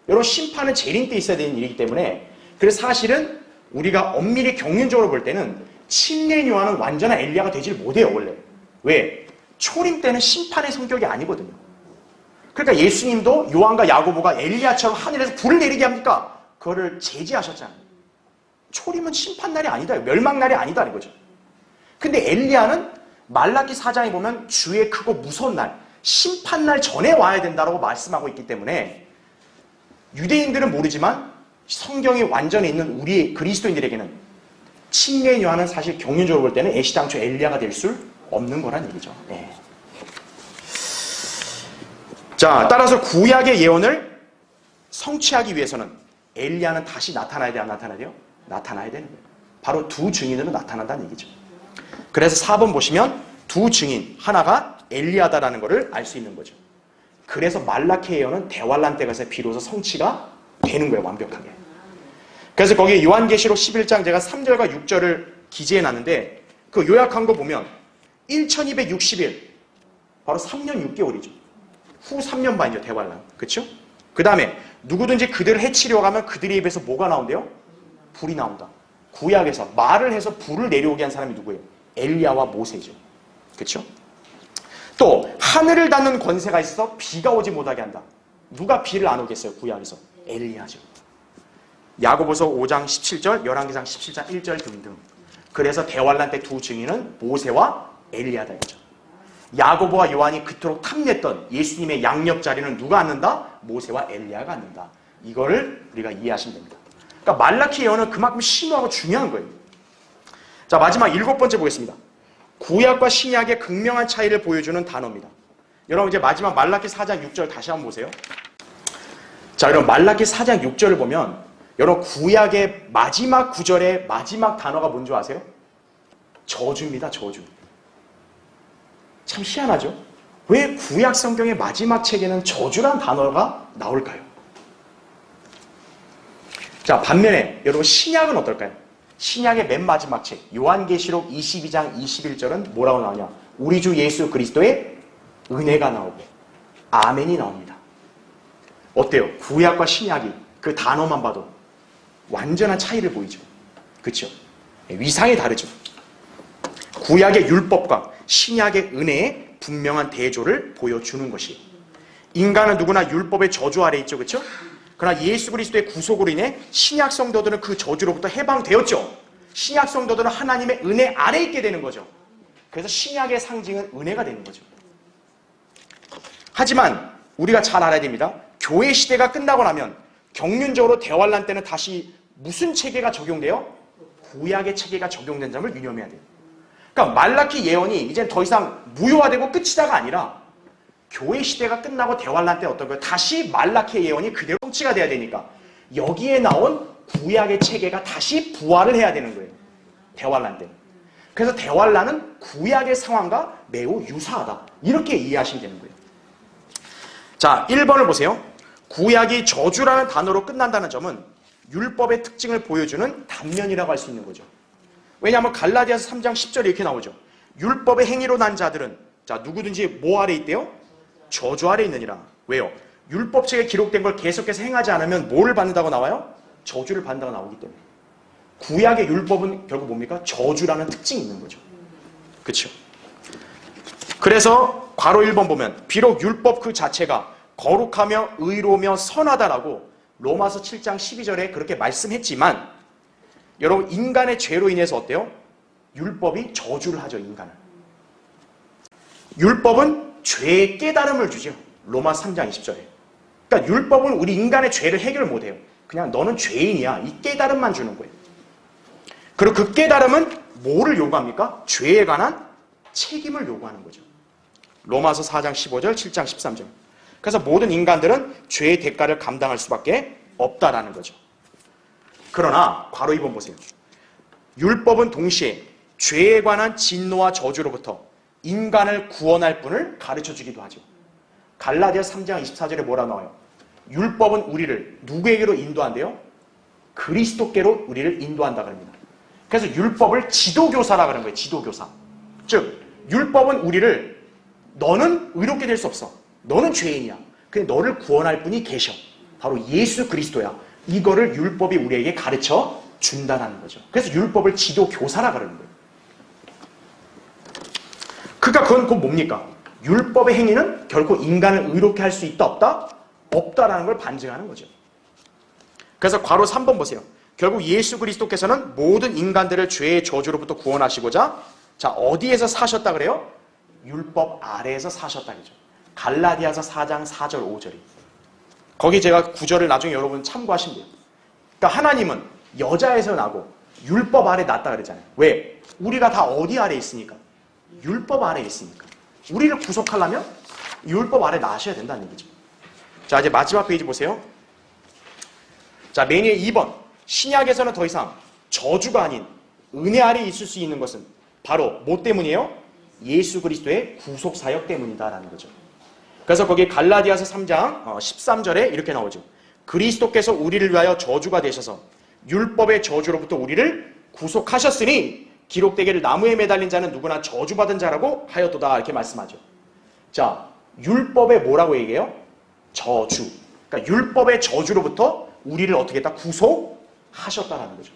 여러분, 심판은 재림 때 있어야 되는 일이기 때문에, 그래서 사실은 우리가 엄밀히 경륜적으로 볼 때는 침례 요한은 완전한 엘리야가 되질 못해요, 원래. 왜? 초림 때는 심판의 성격이 아니거든요. 그러니까 예수님도 요한과 야고보가 엘리야처럼 하늘에서 불을 내리게 합니까? 그거를 제지하셨잖아요. 초림은 심판날이 아니다, 멸망날이 아니다 이거죠. 근데 엘리야는 말라기 4장에 보면 주의 크고 무서운 날, 심판날 전에 와야 된다고 말씀하고 있기 때문에 유대인들은 모르지만 성경이 완전히 있는 우리 그리스도인들에게는 침례 요한은 사실 경륜적으로 볼 때는 애시당초 엘리야가 될 수 없는 거란 얘기죠. 네. 자, 따라서 구약의 예언을 성취하기 위해서는 엘리야는 다시 나타나야 돼요, 안 나타나야 돼요? 나타나야 되는 거예요. 바로 두 증인으로 나타난다는 얘기죠. 그래서 4번 보시면 두 증인, 하나가 엘리야다라는 것을 알 수 있는 거죠. 그래서 말라키 예언은 대환란 때 가서 비로소 성취가 되는 거예요, 완벽하게. 그래서 거기 요한계시록 11장 제가 3절과 6절을 기재해놨는데 그 요약한 거 보면 1260일, 바로 3년 6개월이죠. 후 3년 반이죠, 대환란. 그렇죠? 그 다음에 누구든지 그들을 해치려고 하면 그들의 입에서 뭐가 나온대요? 불이 나온다. 구약에서 말을 해서 불을 내려오게 한 사람이 누구예요? 엘리야와 모세죠. 그렇죠? 또 하늘을 닫는 권세가 있어서 비가 오지 못하게 한다. 누가 비를 안 오겠어요, 구약에서? 엘리야죠. 야고보서 5장 17절, 열왕기상 17장 1절 등등. 그래서 대환란 때 두 증인은 모세와 엘리야다 이거죠. 야고보와 요한이 그토록 탐냈던 예수님의 양옆 자리는 누가 앉는다? 모세와 엘리야가 앉는다. 이거를 우리가 이해하시면 됩니다. 그러니까 말라키 예언은 그만큼 심오하고 중요한 거예요. 자, 마지막 7번째 보겠습니다. 구약과 신약의 극명한 차이를 보여주는 단어입니다. 여러분, 이제 마지막 말라키 4장 6절 다시 한번 보세요. 자, 여러분, 말라키 4장 6절을 보면 여러분, 구약의 마지막 구절의 마지막 단어가 뭔지 아세요? 저주입니다, 저주. 참 희한하죠? 왜 구약 성경의 마지막 책에는 저주란 단어가 나올까요? 자, 반면에 여러분, 신약은 어떨까요? 신약의 맨 마지막 책 요한계시록 22장 21절은 뭐라고 나오냐? 우리 주 예수 그리스도의 은혜가 나오고 아멘이 나옵니다. 어때요? 구약과 신약이 그 단어만 봐도 완전한 차이를 보이죠. 그렇죠? 위상이 다르죠. 구약의 율법과 신약의 은혜의 분명한 대조를 보여주는 것이, 인간은 누구나 율법의 저주 아래 있죠. 그렇죠? 그러나 예수 그리스도의 구속으로 인해 신약 성도들은 그 저주로부터 해방되었죠. 신약 성도들은 하나님의 은혜 아래 있게 되는 거죠. 그래서 신약의 상징은 은혜가 되는 거죠. 하지만 우리가 잘 알아야 됩니다. 교회 시대가 끝나고 나면 경륜적으로 대환란 때는 다시 무슨 체계가 적용돼요? 구약의 체계가 적용된 점을 유념해야 돼요. 그러니까 말라키 예언이 이제 더 이상 무효화되고 끝이다가 아니라 교회 시대가 끝나고 대환란 때 어떤 거예요? 다시 말라키 예언이 그대로 성취가 돼야 되니까 여기에 나온 구약의 체계가 다시 부활을 해야 되는 거예요. 대환란 때. 그래서 대환란은 구약의 상황과 매우 유사하다. 이렇게 이해하시면 되는 거예요. 자, 1번을 보세요. 구약이 저주라는 단어로 끝난다는 점은 율법의 특징을 보여주는 단면이라고 할 수 있는 거죠. 왜냐하면 갈라디아서 3장 10절에 이렇게 나오죠. 율법의 행위로 난 자들은 자, 누구든지 뭐 아래 있대요? 저주 아래 있느니라. 왜요? 율법책에 기록된 걸 계속해서 행하지 않으면 뭐를 받는다고 나와요? 저주를 받는다고 나오기 때문에. 구약의 율법은 결국 뭡니까? 저주라는 특징이 있는 거죠. 그렇죠? 그래서 괄호 1번 보면 비록 율법 그 자체가 거룩하며 의로우며 선하다라고 로마서 7장 12절에 그렇게 말씀했지만 여러분, 인간의 죄로 인해서 어때요? 율법이 저주를 하죠, 인간을. 율법은 죄의 깨달음을 주죠. 로마서 3장 20절에. 그러니까 율법은 우리 인간의 죄를 해결 못해요. 그냥 너는 죄인이야. 이 깨달음만 주는 거예요. 그리고 그 깨달음은 뭐를 요구합니까? 죄에 관한 책임을 요구하는 거죠. 로마서 4장 15절, 7장 13절. 그래서 모든 인간들은 죄의 대가를 감당할 수밖에 없다라는 거죠. 그러나 괄호 2번 보세요. 율법은 동시에 죄에 관한 진노와 저주로부터 인간을 구원할 분을 가르쳐주기도 하죠. 갈라디아서 3장 24절에 뭐라 나와요? 율법은 우리를 누구에게로 인도한대요? 그리스도께로 우리를 인도한다 그럽니다. 그래서 율법을 지도교사라 그런 거예요. 지도교사. 즉 율법은 우리를 너는 의롭게 될 수 없어. 너는 죄인이야. 근데 너를 구원할 분이 계셔. 바로 예수 그리스도야. 이거를 율법이 우리에게 가르쳐 준다는 거죠. 그래서 율법을 지도교사라 그러는 거예요. 그러니까 그건 뭡니까? 율법의 행위는 결코 인간을 의롭게 할 수 있다 없다? 없다라는 걸 반증하는 거죠. 그래서 괄호 3번 보세요. 결국 예수 그리스도께서는 모든 인간들을 죄의 저주로부터 구원하시고자 자 어디에서 사셨다 그래요? 율법 아래에서 사셨다 그죠. 갈라디아서 4장 4절 5절이. 거기 제가 구절을 나중에 여러분 참고하시면 돼요. 그러니까 하나님은 여자에서 나고 율법 아래 났다 그랬잖아요. 왜? 우리가 다 어디 아래 있으니까? 율법 아래 있으니까. 우리를 구속하려면 율법 아래 나셔야 된다는 얘기죠. 자, 이제 마지막 페이지 보세요. 자, 매니의 2번. 신약에서는 더 이상 저주가 아닌 은혜 아래 있을 수 있는 것은 바로 뭐 때문이에요? 예수 그리스도의 구속 사역 때문이다라는 거죠. 그래서 거기 갈라디아서 3장 13절에 이렇게 나오죠. 그리스도께서 우리를 위하여 저주가 되셔서 율법의 저주로부터 우리를 구속하셨으니 기록되기를 나무에 매달린 자는 누구나 저주받은 자라고 하였도다 이렇게 말씀하죠. 자, 율법의 뭐라고 얘기해요? 저주. 그러니까 율법의 저주로부터 우리를 어떻게 했다? 구속하셨다라는 거죠.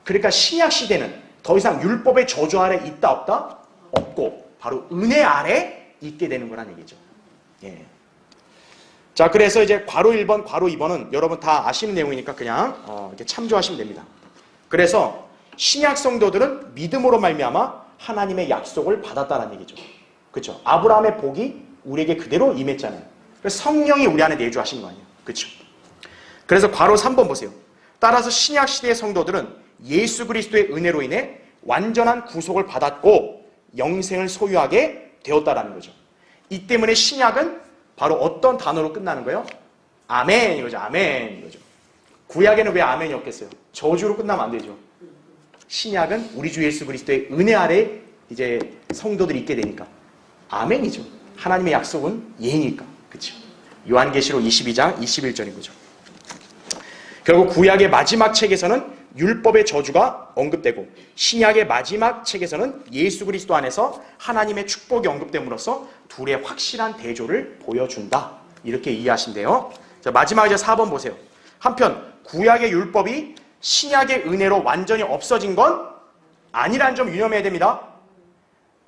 그러니까 신약 시대는 더 이상 율법의 저주 아래 있다 없다? 없고 바로 은혜 아래 있게 되는 거란 얘기죠. 예. 자, 그래서 이제 괄호 1번, 괄호 2번은 여러분 다 아시는 내용이니까 그냥 이렇게 참조하시면 됩니다. 그래서 신약 성도들은 믿음으로 말미암아 하나님의 약속을 받았다는 얘기죠. 그렇죠? 아브라함의 복이 우리에게 그대로 임했잖아요. 그래서 성령이 우리 안에 내주하신 거 아니에요. 그렇죠? 그래서 괄호 3번 보세요. 따라서 신약 시대의 성도들은 예수 그리스도의 은혜로 인해 완전한 구속을 받았고 영생을 소유하게 되었다라는 거죠. 이 때문에 신약은 바로 어떤 단어로 끝나는 거예요? 아멘 이거죠. 아멘 이거죠. 구약에는 왜 아멘이 없겠어요? 저주로 끝나면 안 되죠. 신약은 우리 주 예수 그리스도의 은혜 아래 이제 성도들이 있게 되니까 아멘이죠. 하나님의 약속은 예니까. 그렇죠? 요한계시록 22장 21절인 거죠. 결국 구약의 마지막 책에서는 율법의 저주가 언급되고 신약의 마지막 책에서는 예수 그리스도 안에서 하나님의 축복이 언급됨으로써 둘의 확실한 대조를 보여준다. 이렇게 이해하시면 돼요. 자, 마지막 이제 4번 보세요. 한편 구약의 율법이 신약의 은혜로 완전히 없어진 건 아니라는 점 유념해야 됩니다.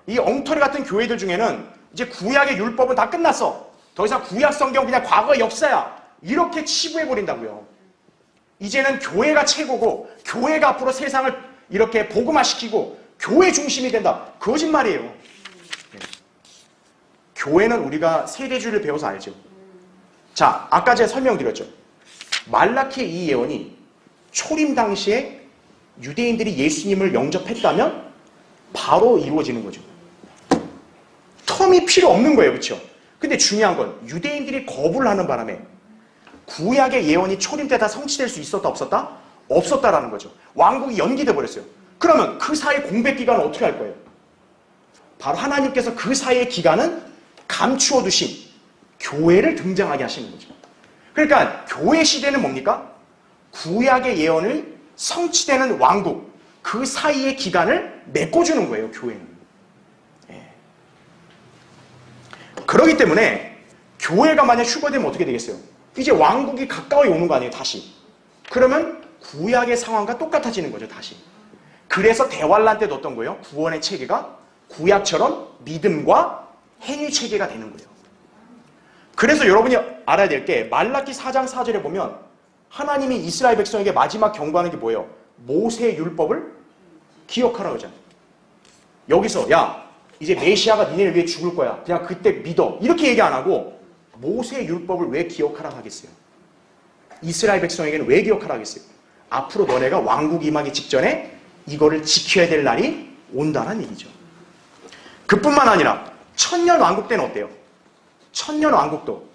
이 엉터리 같은 교회들 중에는 이제 구약의 율법은 다 끝났어. 더 이상 구약 성경 그냥 과거의 역사야. 이렇게 치부해버린다고요. 이제는 교회가 최고고 교회가 앞으로 세상을 이렇게 복음화시키고 교회 중심이 된다. 거짓말이에요. 네. 교회는 우리가 세대주의를 배워서 알죠. 자, 아까 제가 설명드렸죠. 말라키의 이 예언이 초림 당시에 유대인들이 예수님을 영접했다면 바로 이루어지는 거죠. 텀이 필요 없는 거예요. 그렇죠? 근데 중요한 건 유대인들이 거부를 하는 바람에 구약의 예언이 초림 때 다 성취될 수 있었다 없었다? 없었다라는 거죠. 왕국이 연기돼 버렸어요. 그러면 그 사이 공백 기간은 어떻게 할 거예요? 바로 하나님께서 그 사이의 기간은 감추어 두신 교회를 등장하게 하시는 거죠. 그러니까 교회 시대는 뭡니까? 구약의 예언을 성취되는 왕국, 그 사이의 기간을 메꿔주는 거예요. 교회는. 예. 그렇기 때문에 교회가 만약 휴거되면 어떻게 되겠어요? 이제 왕국이 가까이 오는 거 아니에요, 다시. 그러면 구약의 상황과 똑같아지는 거죠, 다시. 그래서 대환란 때도 어떤 거예요? 구원의 체계가 구약처럼 믿음과 행위 체계가 되는 거예요. 그래서 여러분이 알아야 될 게 말라기 4장 4절에 보면 하나님이 이스라엘 백성에게 마지막 경고하는 게 뭐예요? 모세의 율법을 기억하라고 하잖아요. 여기서 야, 이제 메시아가 니네를 위해 죽을 거야. 그냥 그때 믿어. 이렇게 얘기 안 하고 모세의 율법을 왜 기억하라고 하겠어요? 이스라엘 백성에게는 왜 기억하라고 하겠어요? 앞으로 너네가 왕국이 임하기 직전에 이거를 지켜야 될 날이 온다는 얘기죠. 그뿐만 아니라 천년 왕국 때는 어때요? 천년 왕국도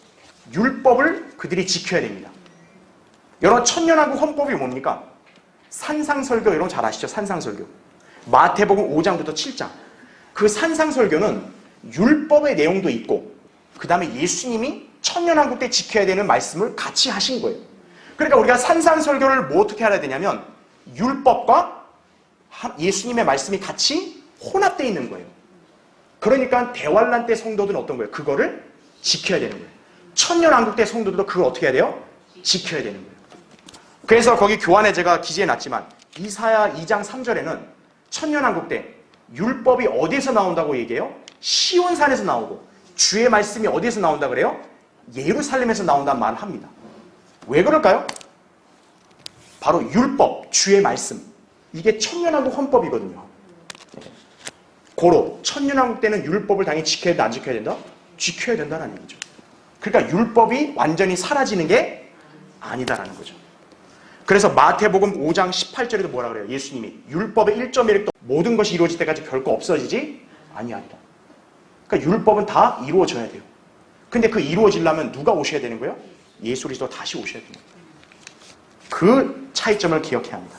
율법을 그들이 지켜야 됩니다. 여러분 천년 왕국 헌법이 뭡니까? 산상설교 여러분 잘 아시죠? 산상설교. 마태복음 5장부터 7장. 그 산상설교는 율법의 내용도 있고 그 다음에 예수님이 천년왕국 때 지켜야 되는 말씀을 같이 하신 거예요. 그러니까 우리가 산상설교를 뭐 어떻게 알아야 되냐면 율법과 예수님의 말씀이 같이 혼합되어 있는 거예요. 그러니까 대환란 때 성도들은 어떤 거예요? 그거를 지켜야 되는 거예요. 천년왕국 때 성도들도 그걸 어떻게 해야 돼요? 지켜야 되는 거예요. 그래서 거기 교환에 제가 기재해 놨지만 이사야 2장 3절에는 천년왕국 때 율법이 어디에서 나온다고 얘기해요? 시온산에서 나오고 주의 말씀이 어디에서 나온다 그래요? 예루살렘에서 나온다는 말을 합니다. 왜 그럴까요? 바로 율법, 주의 말씀. 이게 천년왕국 헌법이거든요. 고로 천년왕국 때는 율법을 당연히 지켜야 된다, 안 지켜야 된다? 지켜야 된다는 얘기죠. 그러니까 율법이 완전히 사라지는 게 아니다라는 거죠. 그래서 마태복음 5장 18절에도 뭐라 그래요? 예수님이 율법의 1.1도 모든 것이 이루어질 때까지 결코 없어지지 아니하리라. 그러니까 율법은 다 이루어져야 돼요. 근데 그 이루어지려면 누가 오셔야 되는 거예요? 예수 그리스도 다시 오셔야 되는 거예요. 그 차이점을 기억해야 합니다.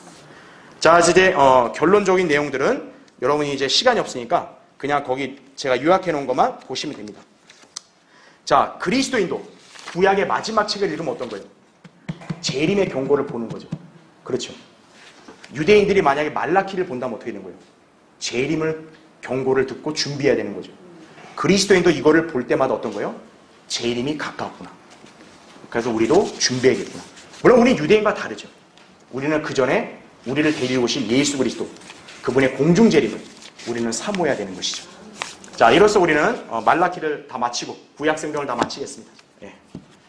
자, 이제 결론적인 내용들은 여러분이 이제 시간이 없으니까 그냥 거기 제가 요약해 놓은 것만 보시면 됩니다. 자, 그리스도인도 구약의 마지막 책을 읽으면 어떤 거예요? 재림의 경고를 보는 거죠. 그렇죠. 유대인들이 만약에 말라키를 본다면 어떻게 되는 거예요? 재림을 경고를 듣고 준비해야 되는 거죠. 그리스도인도 이거를 볼 때마다 어떤 거예요? 재림이 가까웠구나. 그래서 우리도 준비해야겠구나. 물론 우리는 유대인과 다르죠. 우리는 그 전에 우리를 데리러 오신 예수 그리스도, 그분의 공중 재림을 우리는 사모해야 되는 것이죠. 자, 이로써 우리는 말라키를 다 마치고 구약 성경을 다 마치겠습니다.